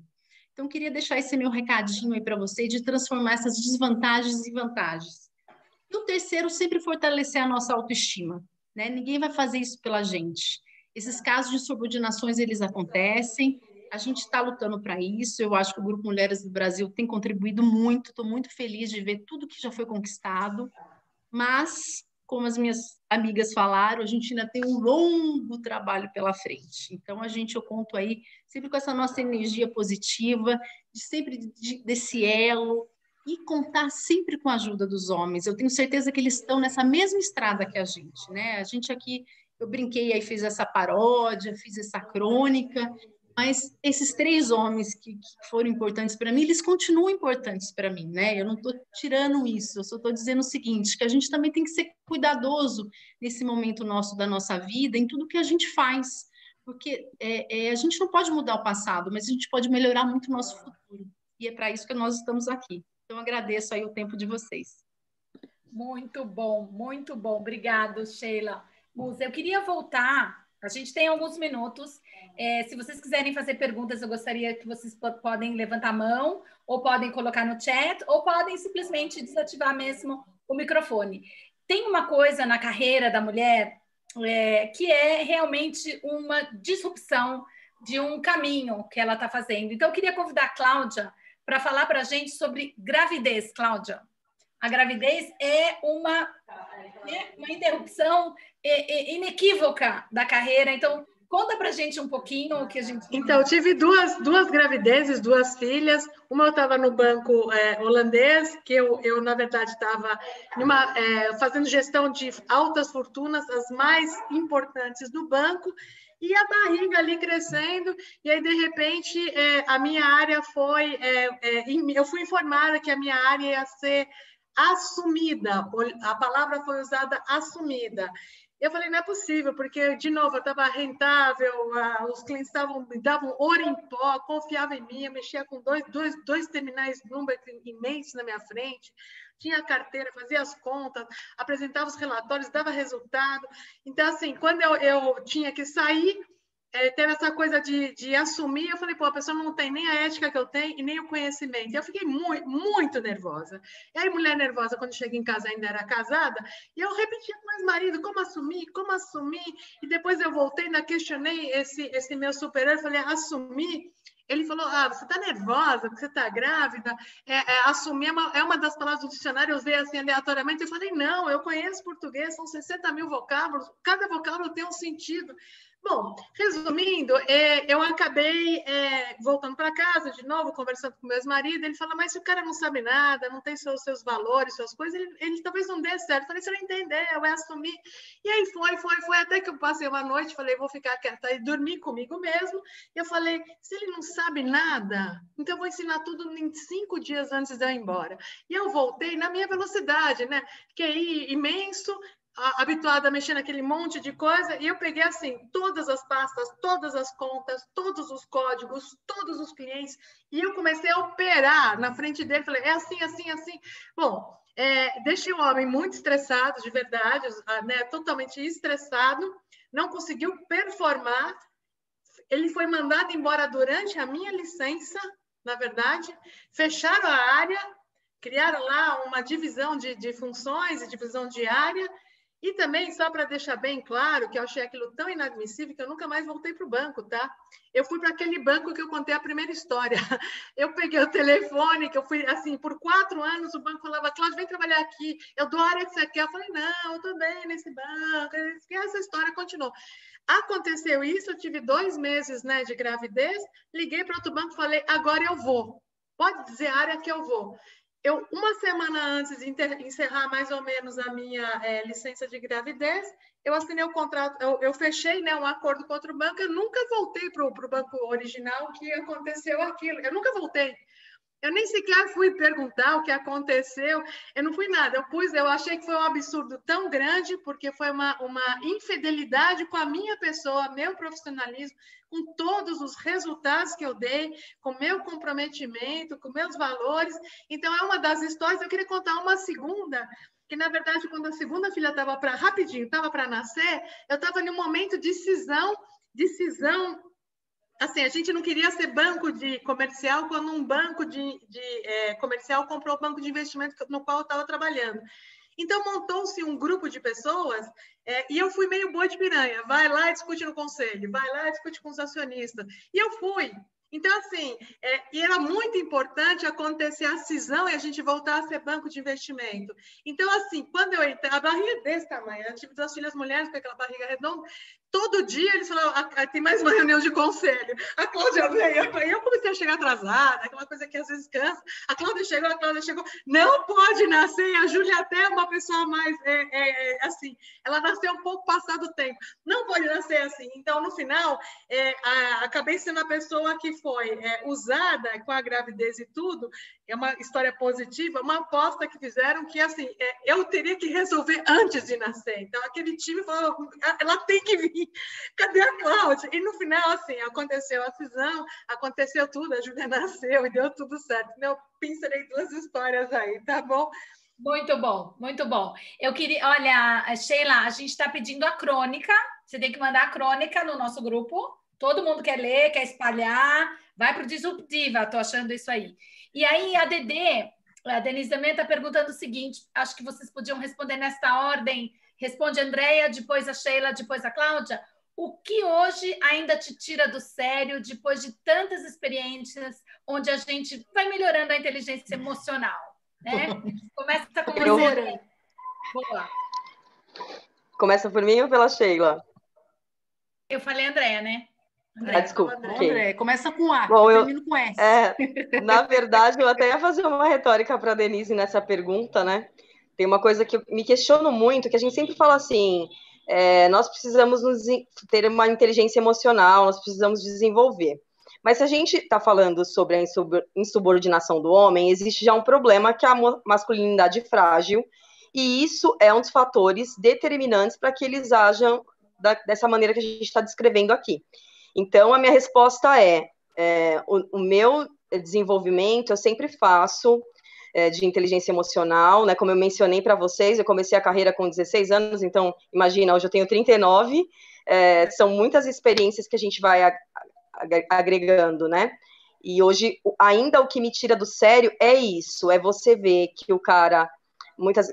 Então, queria deixar esse meu recadinho aí para você de transformar essas desvantagens em vantagens. E o terceiro, sempre fortalecer a nossa autoestima, né? Ninguém vai fazer isso pela gente. Esses casos de subordinações, eles acontecem, a gente está lutando para isso. Eu acho que o Grupo Mulheres do Brasil tem contribuído muito, estou muito feliz de ver tudo que já foi conquistado, mas, como as minhas amigas falaram, a gente ainda tem um longo trabalho pela frente. Então, eu conto aí sempre com essa nossa energia positiva, desse elo, e contar sempre com a ajuda dos homens. Eu tenho certeza que eles estão nessa mesma estrada que a gente, né? A gente aqui, eu brinquei aí, fiz essa paródia, fiz essa crônica, mas esses 3 homens que foram importantes para mim, eles continuam importantes para mim, né? Eu não estou tirando isso, eu só estou dizendo o seguinte, que a gente também tem que ser cuidadoso nesse momento nosso da nossa vida, em tudo que a gente faz, porque a gente não pode mudar o passado, mas a gente pode melhorar muito o nosso futuro, e é para isso que nós estamos aqui. Então, agradeço aí o tempo de vocês. Muito bom, muito bom. Obrigado, Sheila. Musa, eu queria voltar, a gente tem alguns minutos. Se vocês quiserem fazer perguntas, eu gostaria que vocês podem levantar a mão, ou podem colocar no chat, ou podem simplesmente desativar mesmo o microfone. Tem uma coisa na carreira da mulher que é realmente uma disrupção de um caminho que ela está fazendo. Então, eu queria convidar a Cláudia para falar para a gente sobre gravidez, Cláudia. A gravidez é uma interrupção inequívoca da carreira. Então, conta para a gente um pouquinho o que a gente... Então, eu tive duas gravidezes, 2 filhas. Uma eu estava no banco holandês, que eu na verdade, estava fazendo gestão de altas fortunas, as mais importantes do banco, e a barriga ali crescendo, e aí, de repente, a minha área foi... eu fui informada que a minha área ia ser assumida, a palavra foi usada, assumida. Eu falei, não é possível, porque, de novo, eu estava rentável, os clientes me davam ouro em pó, confiavam em mim, eu mexia com dois terminais Bloomberg imensos na minha frente, tinha a carteira, fazia as contas, apresentava os relatórios, dava resultado. Então, assim, quando eu tinha que sair, teve essa coisa de assumir. Eu falei, pô, a pessoa não tem nem a ética que eu tenho e nem o conhecimento. E eu fiquei muito, muito nervosa. E aí, mulher nervosa, quando cheguei em casa, ainda era casada, e eu repetia com o ex-marido, como assumir, como assumir. E depois eu voltei, ainda questionei esse meu superior, falei, assumir. Ele falou, você está nervosa, porque você está grávida. Assumir é uma das palavras do dicionário, eu usei assim aleatoriamente. Eu falei, não, eu conheço português, são 60 mil vocábulos, cada vocábulo tem um sentido. Bom, resumindo, eu acabei voltando para casa de novo, conversando com meu ex-marido. Ele fala, mas se o cara não sabe nada, não tem seus valores, suas coisas, ele talvez não dê certo. Eu falei, você não entendeu, é assumir. E aí foi, até que eu passei uma noite, falei, vou ficar quieta e dormir comigo mesmo. E eu falei, se ele não sabe nada, então eu vou ensinar tudo em 5 dias antes de eu ir embora. E eu voltei na minha velocidade, né? QI imenso, habituada a mexer naquele monte de coisa, e eu peguei assim, todas as pastas, todas as contas, todos os códigos, todos os clientes, e eu comecei a operar na frente dele, falei, é assim, assim, assim. Bom, deixei o homem muito estressado, de verdade, né, totalmente estressado, não conseguiu performar, ele foi mandado embora durante a minha licença, na verdade, fecharam a área, criaram lá uma divisão de funções e divisão de área. E também, só para deixar bem claro, que eu achei aquilo tão inadmissível que eu nunca mais voltei para o banco, tá? Eu fui para aquele banco que eu contei a primeira história. Eu peguei o telefone, que eu fui, assim, por 4 anos, o banco falava, Cláudia, vem trabalhar aqui, eu dou a área que você quer. Eu falei, não, eu estou bem nesse banco. E essa história continuou. Aconteceu isso, eu tive 2 meses, né, de gravidez, liguei para outro banco e falei, agora eu vou. Pode dizer a área que eu vou. Uma semana antes de encerrar mais ou menos a minha licença de gravidez, eu assinei o contrato, eu fechei, né, um acordo com outro banco, eu nunca voltei para o banco original que aconteceu aquilo, eu nunca voltei. Eu nem sequer fui perguntar o que aconteceu, eu não fui nada, eu achei que foi um absurdo tão grande, porque foi uma infidelidade com a minha pessoa, meu profissionalismo, com todos os resultados que eu dei, com meu comprometimento, com meus valores. Então, é uma das histórias. Eu queria contar uma segunda, que, na verdade, quando a segunda filha estava para nascer, eu estava em um momento de decisão. Assim, a gente não queria ser banco de comercial quando um banco de comercial comprou o banco de investimento no qual eu estava trabalhando. Então, montou-se um grupo de pessoas e eu fui meio boi de piranha. Vai lá e discute no conselho, vai lá e discute com os acionistas. E eu fui. Então, assim, e era muito importante acontecer a cisão e a gente voltar a ser banco de investimento. Então, assim, quando eu entrei, a barriga desse tamanho, eu tive 2 filhas mulheres com aquela barriga redonda, todo dia eles falavam, tem mais uma reunião de conselho. A Cláudia veio, eu comecei a chegar atrasada, aquela coisa que às vezes cansa. A Cláudia chegou, não pode nascer, a Júlia até é uma pessoa mais, assim, ela nasceu um pouco passado o tempo, não pode nascer assim. Então, no final, acabei sendo a pessoa que foi usada com a gravidez e tudo, é uma história positiva, uma aposta que fizeram que, assim, eu teria que resolver antes de nascer. Então, aquele time falou, ela tem que vir, cadê a Cláudia? E no final, assim, aconteceu a cisão, aconteceu tudo, a Júlia nasceu e deu tudo certo. Eu pincelei 2 histórias aí, tá bom? Muito bom, muito bom. Eu queria, olha, Sheila, a gente está pedindo a crônica, você tem que mandar a crônica no nosso grupo, todo mundo quer ler, quer espalhar, vai para o Disruptiva, estou achando isso aí. E aí a Denise também está perguntando o seguinte, acho que vocês podiam responder nesta ordem, responde a Andrea, depois a Sheila, depois a Cláudia. O que hoje ainda te tira do sério, depois de tantas experiências, onde a gente vai melhorando a inteligência emocional, né? Começa com você. Boa. Começa por mim ou pela Sheila? Eu falei Andrea, né? Desculpa. André, começa com A, Bom, termina com S. Na verdade, eu até ia fazer uma retórica para a Denise nessa pergunta, né? Tem uma coisa que eu me questiono muito, que a gente sempre fala assim, nós precisamos ter uma inteligência emocional, nós precisamos desenvolver. Mas se a gente está falando sobre a insubordinação do homem, existe já um problema que é a masculinidade frágil, e isso é um dos fatores determinantes para que eles ajam dessa maneira que a gente está descrevendo aqui. Então, a minha resposta o meu desenvolvimento eu sempre faço de inteligência emocional, né? Como eu mencionei para vocês, eu comecei a carreira com 16 anos, então, imagina, hoje eu tenho 39, são muitas experiências que a gente vai agregando, né? E hoje, ainda o que me tira do sério é isso, é você ver que o cara,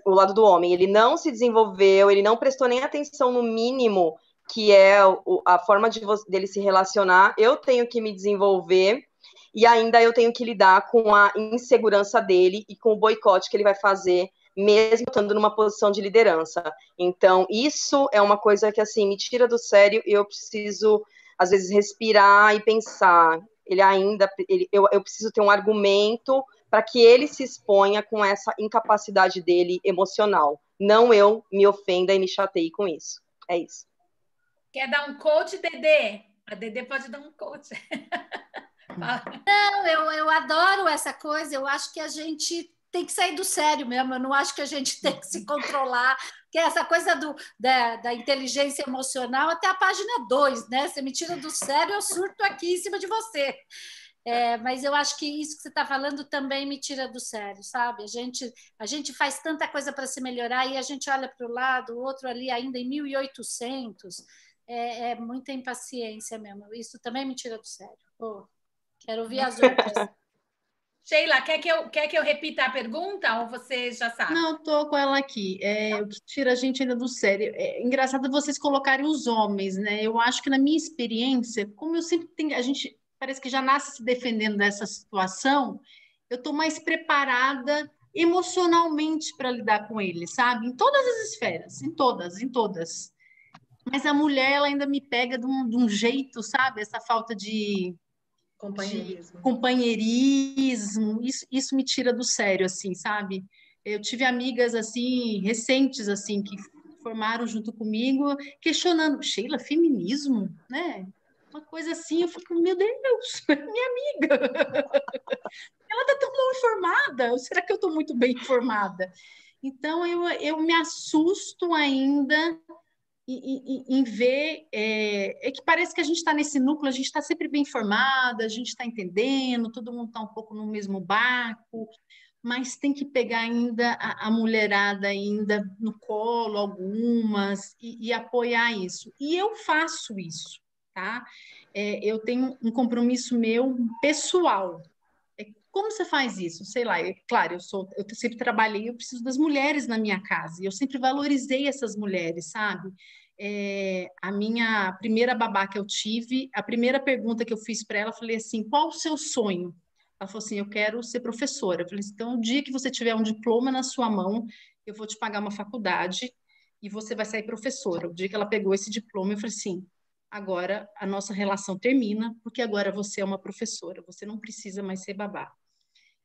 o lado do homem, ele não se desenvolveu, ele não prestou nem atenção no mínimo, que é a forma dele se relacionar. Eu tenho que me desenvolver e ainda eu tenho que lidar com a insegurança dele e com o boicote que ele vai fazer, mesmo estando numa posição de liderança. Então, isso é uma coisa que, assim, me tira do sério e eu preciso, às vezes, respirar e pensar. Eu preciso ter um argumento para que ele se exponha com essa incapacidade dele emocional. Não eu me ofenda e me chateie com isso. É isso. Quer dar um coach, Dedê? A Dedê pode dar um coach. Não, eu adoro essa coisa. Eu acho que a gente tem que sair do sério mesmo. Eu não acho que a gente tem que se controlar. Que é essa coisa da inteligência emocional até a página 2, né? Você me tira do sério, eu surto aqui em cima de você. Mas eu acho que isso que você está falando também me tira do sério, sabe? A gente faz tanta coisa para se melhorar e a gente olha para o lado, o outro ali ainda em 1800. É muita impaciência mesmo. Isso também me tira do sério. Quero ouvir as outras. Sheila, quer que eu repita a pergunta ou você já sabe? Não, estou com ela aqui. O que tira a gente ainda do sério. É engraçado vocês colocarem os homens, né? Eu acho que na minha experiência, como eu sempre tenho, a gente parece que já nasce se defendendo dessa situação, eu estou mais preparada emocionalmente para lidar com ele, sabe? Em todas as esferas, em todas. Mas a mulher, ela ainda me pega de um jeito, sabe? Essa falta de companheirismo, isso me tira do sério, assim, sabe? Eu tive amigas, assim, recentes, assim, que formaram junto comigo, questionando, Sheila, feminismo, né? Uma coisa assim, eu fico, meu Deus, minha amiga, ela tá tão mal informada, ou será que eu tô muito bem informada? Então, eu me assusto ainda em ver que parece que a gente está nesse núcleo, a gente está sempre bem informada, a gente está entendendo, todo mundo está um pouco no mesmo barco, mas tem que pegar ainda a mulherada ainda no colo, algumas, e apoiar isso. E eu faço isso, tá? Eu tenho um compromisso meu pessoal. Como você faz isso? Sei lá, claro, eu sempre trabalhei, eu preciso das mulheres na minha casa, e eu sempre valorizei essas mulheres, sabe? A minha primeira babá que eu tive, a primeira pergunta que eu fiz para ela, eu falei assim, qual o seu sonho? Ela falou assim, eu quero ser professora. Eu falei assim, então, o dia que você tiver um diploma na sua mão, eu vou te pagar uma faculdade e você vai sair professora. O dia que ela pegou esse diploma, eu falei assim, agora a nossa relação termina, porque agora você é uma professora, você não precisa mais ser babá.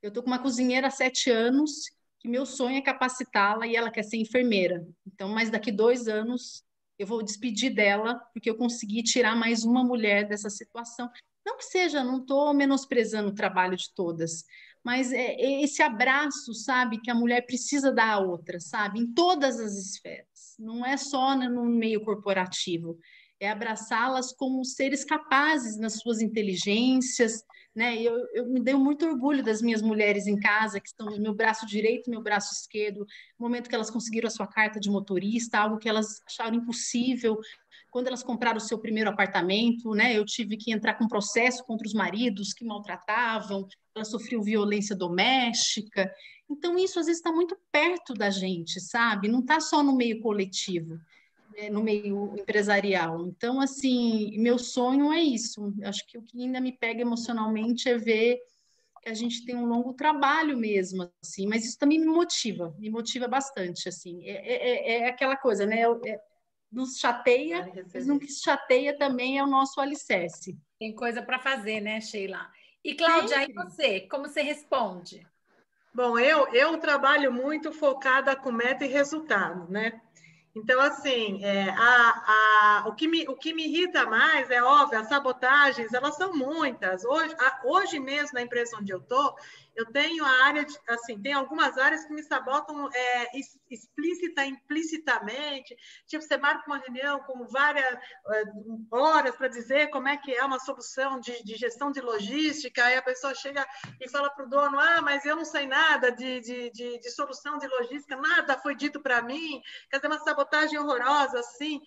Eu estou com uma cozinheira há 7 anos, que meu sonho é capacitá-la e ela quer ser enfermeira. Então, mas daqui 2 anos eu vou despedir dela, porque eu consegui tirar mais uma mulher dessa situação. Não que seja, não estou menosprezando o trabalho de todas, mas é esse abraço, sabe, que a mulher precisa dar à outra, sabe, em todas as esferas. Não é só no meio corporativo, é abraçá-las como seres capazes nas suas inteligências, né? Eu me dei muito orgulho das minhas mulheres em casa, que estão no meu braço direito e meu braço esquerdo, no momento que elas conseguiram a sua carta de motorista, algo que elas acharam impossível. Quando elas compraram o seu primeiro apartamento, né? Eu tive que entrar com processo contra os maridos que maltratavam, elas sofriam violência doméstica. Então, isso às vezes está muito perto da gente, sabe? Não está só no meio coletivo, no meio empresarial. Então, assim, meu sonho é isso. Acho que o que ainda me pega emocionalmente é ver que a gente tem um longo trabalho mesmo, assim, mas isso também me motiva bastante, assim. É aquela coisa, né? Nos chateia, mas no que chateia também é o nosso alicerce. Tem coisa para fazer, né, Sheila? E, Cláudia, aí você, como você responde? Bom, eu trabalho muito focada com meta e resultado, né? Então, assim, o que me irrita mais é óbvio, as sabotagens, elas são muitas. Hoje mesmo, na empresa onde eu estou, Eu tenho a área, assim, tem algumas áreas que me sabotam explícita, implicitamente. Tipo, você marca uma reunião com várias horas para dizer como é que é uma solução de gestão de logística, aí a pessoa chega e fala para o dono, mas eu não sei nada de solução de logística, nada foi dito para mim. Quer dizer, uma sabotagem horrorosa, assim,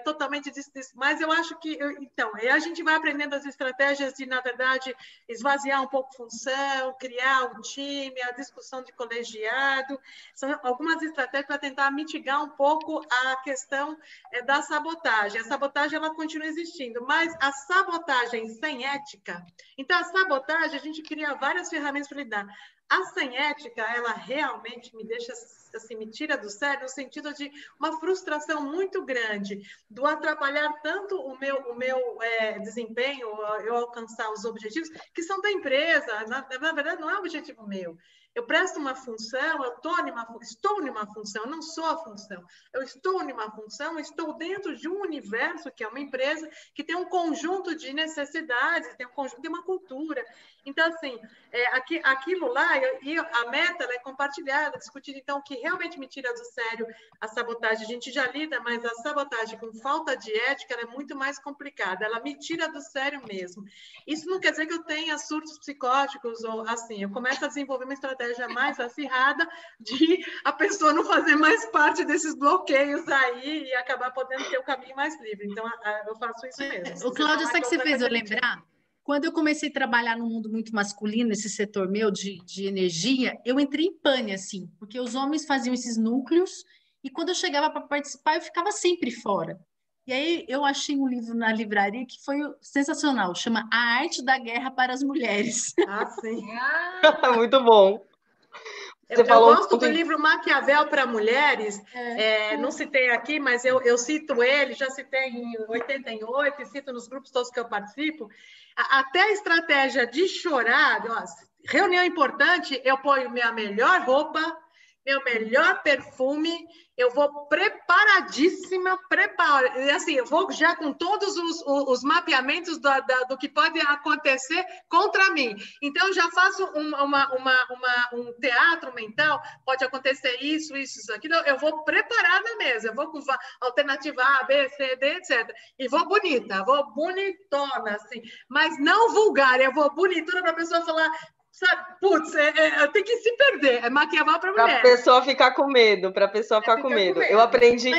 totalmente disso. Mas eu acho que, então, a gente vai aprendendo as estratégias de, na verdade, esvaziar um pouco a função, criar um time, a discussão de colegiado, são algumas estratégias para tentar mitigar um pouco a questão da sabotagem. A sabotagem, ela continua existindo, mas a sabotagem sem ética, então a sabotagem, a gente cria várias ferramentas para lidar. A sem ética, ela realmente me deixa, assim, me tira do sério, no sentido de uma frustração muito grande, do atrapalhar tanto o meu desempenho, eu alcançar os objetivos, que são da empresa, na verdade não é um objetivo meu. Eu presto uma função, eu estou em uma função, eu não sou a função. Eu estou em uma função, estou dentro de um universo, que é uma empresa, que tem um conjunto de necessidades, tem um conjunto, tem uma cultura. Então, assim, aquilo lá, e a meta ela é compartilhada, discutida. Então, o que realmente me tira do sério a sabotagem, a gente já lida, mas a sabotagem com falta de ética ela é muito mais complicada, ela me tira do sério mesmo. Isso não quer dizer que eu tenha surtos psicóticos, ou assim, eu começo a desenvolver uma estratégia mais acirrada de a pessoa não fazer mais parte desses bloqueios aí e acabar podendo ter o caminho mais livre. Então, eu faço isso mesmo. O Cláudia, sabe o que você fez eu lembrar? Quando eu comecei a trabalhar no mundo muito masculino, esse setor meu de energia, eu entrei em pane, assim, porque os homens faziam esses núcleos e quando eu chegava para participar, eu ficava sempre fora. E aí eu achei um livro na livraria que foi sensacional, chama A Arte da Guerra para as Mulheres. Sim. Muito bom. Eu gosto do livro Maquiavel para Mulheres, não citei aqui, mas eu cito ele, já citei em 88, e cito nos grupos todos que eu participo. Até a estratégia de chorar, reunião importante, eu ponho minha melhor roupa, meu melhor perfume, eu vou preparadíssima, assim, eu vou já com todos os mapeamentos do que pode acontecer contra mim. Então, eu já faço um teatro mental, pode acontecer isso, aquilo, eu vou preparada mesmo, eu vou com alternativa A, B, C, D, etc. E vou bonita, vou bonitona, assim, mas não vulgar, eu vou bonitona para a pessoa falar... Sabe, putz, tem que se perder, é Maquiavel para mulher. Para a pessoa ficar com medo, com medo. Eu aprendi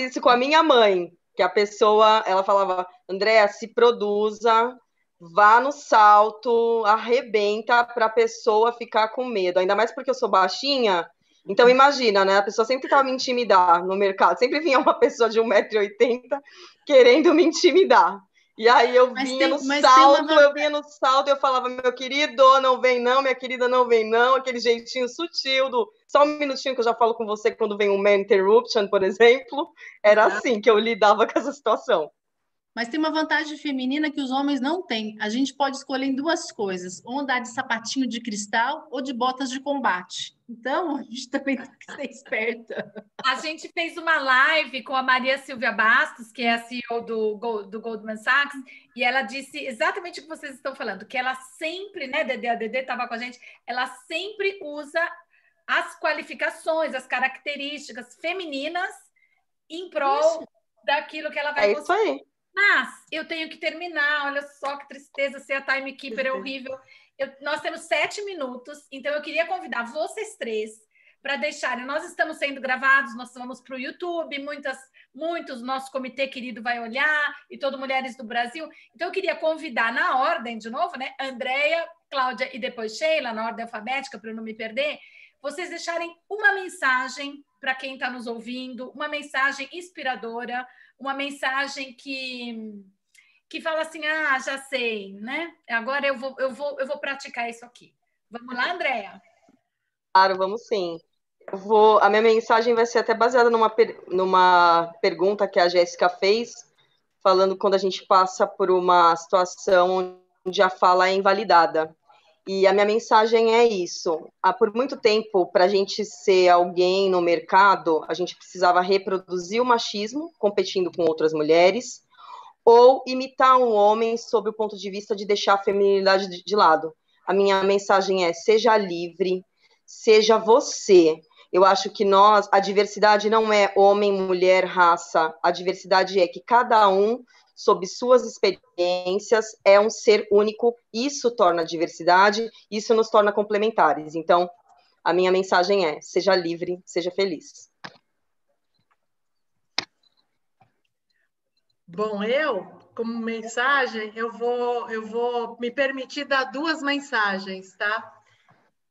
isso com a minha mãe, que a pessoa, ela falava, Andréa, se produza, vá no salto, arrebenta para a pessoa ficar com medo, ainda mais porque eu sou baixinha, então imagina, né, a pessoa sempre tentava me intimidar no mercado, sempre vinha uma pessoa de 1,80 m querendo me intimidar. E aí eu vinha no salto, eu falava, meu querido, não vem não, minha querida, não vem não, aquele jeitinho sutil só um minutinho que eu já falo com você quando vem um man interruption, por exemplo, era assim que eu lidava com essa situação. Mas tem uma vantagem feminina que os homens não têm. A gente pode escolher em duas coisas, ou andar de sapatinho de cristal ou de botas de combate. Então, a gente também tem que ser esperta. A gente fez uma live com a Maria Silvia Bastos, que é a CEO do Goldman Sachs, e ela disse exatamente o que vocês estão falando, que ela sempre, né, a Dedê estava com a gente, ela sempre usa as qualificações, as características femininas em prol daquilo que ela vai conseguir. Isso aí. Mas eu tenho que terminar, olha só que tristeza, ser a timekeeper é horrível. Nós temos 7 minutos, então eu queria convidar vocês três para deixarem. Nós estamos sendo gravados, nós vamos para o YouTube, muitos, nosso comitê querido vai olhar, e todo Mulheres do Brasil. Então eu queria convidar na ordem, de novo, né? Andréia, Cláudia e depois Sheila, na ordem alfabética, para eu não me perder, vocês deixarem uma mensagem para quem está nos ouvindo, uma mensagem inspiradora, uma mensagem que fala assim, já sei, né? Agora eu vou praticar isso aqui. Vamos lá, Andréia? Claro, vamos sim. A minha mensagem vai ser até baseada numa pergunta que a Jéssica fez, falando quando a gente passa por uma situação onde a fala é invalidada. E a minha mensagem é isso. Por muito tempo, para a gente ser alguém no mercado, a gente precisava reproduzir o machismo, competindo com outras mulheres, ou imitar um homem sob o ponto de vista de deixar a feminilidade de lado. a minha mensagem é: seja livre, seja você. Eu acho que a diversidade não é homem, mulher, raça. A diversidade é que cada um, sob suas experiências, é um ser único. Isso torna diversidade, isso nos torna complementares. Então, a minha mensagem é: seja livre, seja feliz. Bom, como mensagem, eu vou me permitir dar duas mensagens, tá?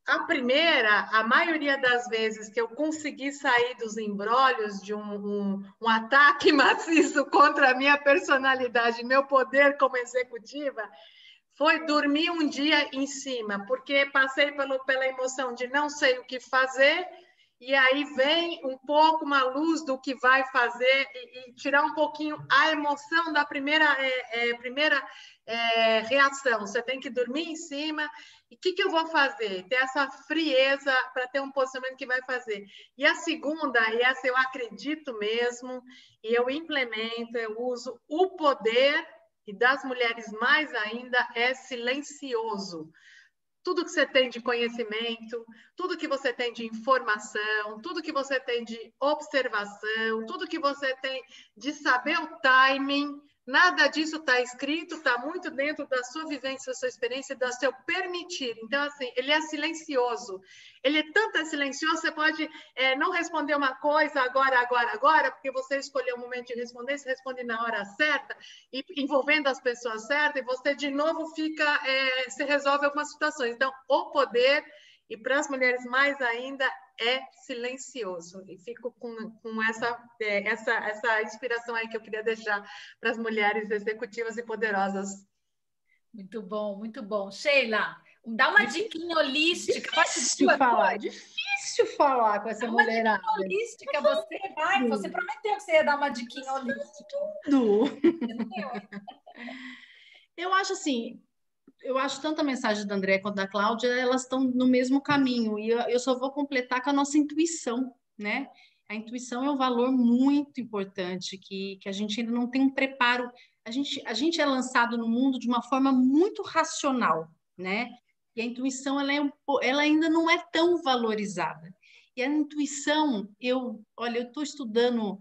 A primeira, a maioria das vezes que eu consegui sair dos embrólios de um ataque maciço contra a minha personalidade, meu poder como executiva, foi dormir um dia em cima, porque passei pela emoção de não sei o que fazer, e aí vem um pouco uma luz do que vai fazer e tirar um pouquinho a emoção da primeira reação. Você tem que dormir em cima. E o que eu vou fazer? Ter essa frieza para ter um posicionamento que vai fazer. E a segunda, e essa eu acredito mesmo, e eu implemento, eu uso o poder, e das mulheres mais ainda, é silencioso. Tudo que você tem de conhecimento, tudo que você tem de informação, tudo que você tem de observação, tudo que você tem de saber o timing, nada disso está escrito, está muito dentro da sua vivência, da sua experiência, do seu permitir. Então, assim, ele é silencioso. Ele é tanto silencioso, você pode não responder uma coisa agora, porque você escolheu o momento de responder, você responde na hora certa, e envolvendo as pessoas certas, e você, de novo, se resolve algumas situações. Então, o poder, e para as mulheres mais ainda, é silencioso. E fico com essa inspiração aí que eu queria deixar para as mulheres executivas e poderosas. Muito bom, muito bom. Sheila, dá uma diquinha holística. Difícil falar com essa mulherada. Uma diquinha holística, você prometeu que você ia dar uma diquinha holística. Tudo. Eu acho assim, tanto a mensagem da Andréa quanto da Cláudia, elas estão no mesmo caminho, e eu só vou completar com a nossa intuição, né? A intuição é um valor muito importante, que a gente ainda não tem um preparo. A gente é lançado no mundo de uma forma muito racional, né? E a intuição, ela ainda não é tão valorizada. E a intuição, eu estou estudando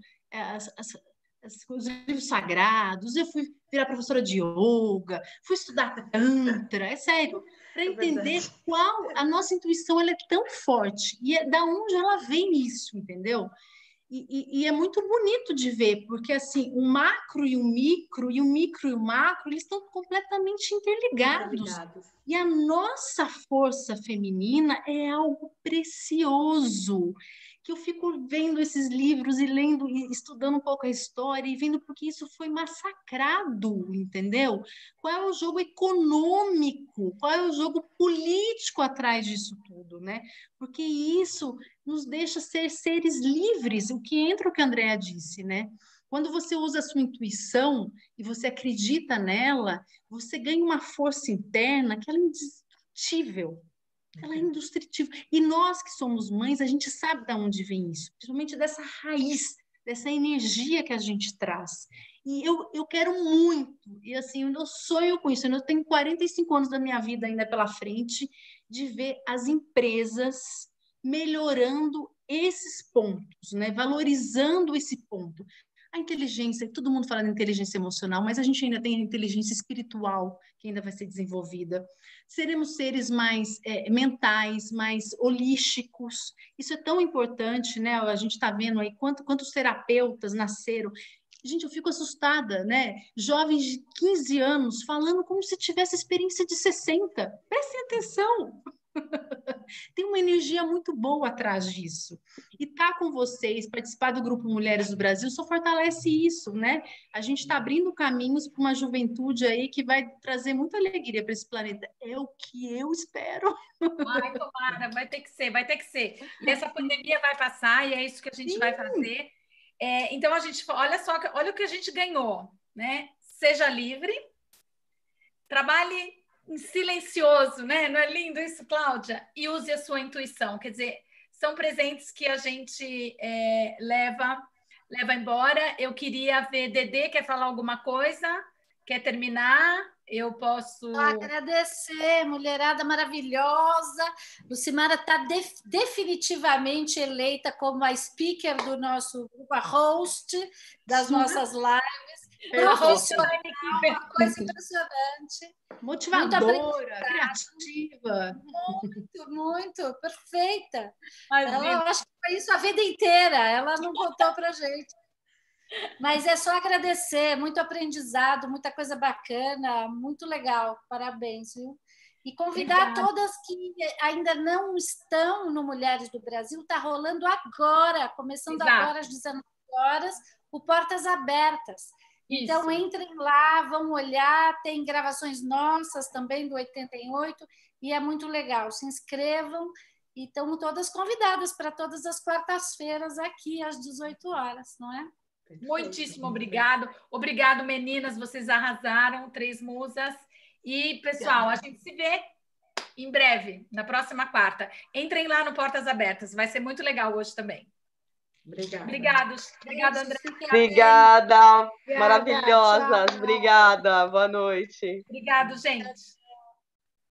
os livros sagrados, eu fui virar professora de yoga, fui estudar tantra, é sério, para entender qual a nossa intuição, ela é tão forte, e da onde ela vem isso, entendeu? E é muito bonito de ver, porque assim, o macro e o micro, e o micro e o macro, eles estão completamente interligados. E a nossa força feminina é algo precioso, que eu fico vendo esses livros e lendo e estudando um pouco a história e vendo porque isso foi massacrado, entendeu? Qual é o jogo econômico, qual é o jogo político atrás disso tudo, né? Porque isso nos deixa ser seres livres, o que entra o que a Andréa disse, né? Quando você usa a sua intuição e você acredita nela, você ganha uma força interna que ela é indestrutível. Ela é indestrutível. E nós que somos mães, a gente sabe de onde vem isso, principalmente dessa raiz, dessa energia que a gente traz. E eu quero muito, e assim, eu sonho com isso. Eu tenho 45 anos da minha vida ainda pela frente, de ver as empresas melhorando esses pontos, né? Valorizando esse ponto. A inteligência, todo mundo fala de inteligência emocional, mas a gente ainda tem a inteligência espiritual que ainda vai ser desenvolvida. Seremos seres mais mentais, mais holísticos. Isso é tão importante, né? A gente está vendo aí quantos terapeutas nasceram. Gente, eu fico assustada, né? Jovens de 15 anos falando como se tivesse experiência de 60. Prestem atenção! Tem uma energia muito boa atrás disso. E estar com vocês, participar do Grupo Mulheres do Brasil, só fortalece isso, né? A gente está abrindo caminhos para uma juventude aí que vai trazer muita alegria para esse planeta. É o que eu espero. Ai, tomara, vai ter que ser, vai ter que ser. E essa pandemia vai passar e é isso que a gente vai fazer. Então, a gente, olha só, olha o que a gente ganhou, né? Seja livre, trabalhe em silencioso, né? Não é lindo isso, Cláudia? E use a sua intuição. Quer dizer, são presentes que a gente leva embora. Eu queria ver Dedê, quer falar alguma coisa? quer terminar? Eu posso... Agradecer, mulherada maravilhosa. Lucimara está definitivamente eleita como a speaker do nosso grupo, a host das nossas lives. Profissional, uma coisa impressionante. Motivadora, criativa. Muito, perfeita. Ela, acho que foi isso a vida inteira, ela não contou para a gente. Mas é só agradecer, muito aprendizado, muita coisa bacana, muito legal, parabéns, viu? E convidar todas que ainda não estão no Mulheres do Brasil, está rolando agora, começando agora às 19 horas, o Portas Abertas. Então, entrem lá, vão olhar, tem gravações nossas também do 88, e é muito legal. Se inscrevam e estão todas convidadas para todas as quartas-feiras aqui, às 18 horas, não é? Muitíssimo obrigado. Obrigado, meninas, vocês arrasaram, 3 musas. E, pessoal, a gente se vê em breve, na próxima quarta. Entrem lá no Portas Abertas, vai ser muito legal hoje também. Obrigada, André. Obrigada, maravilhosas. Obrigada, boa noite. Obrigado, gente.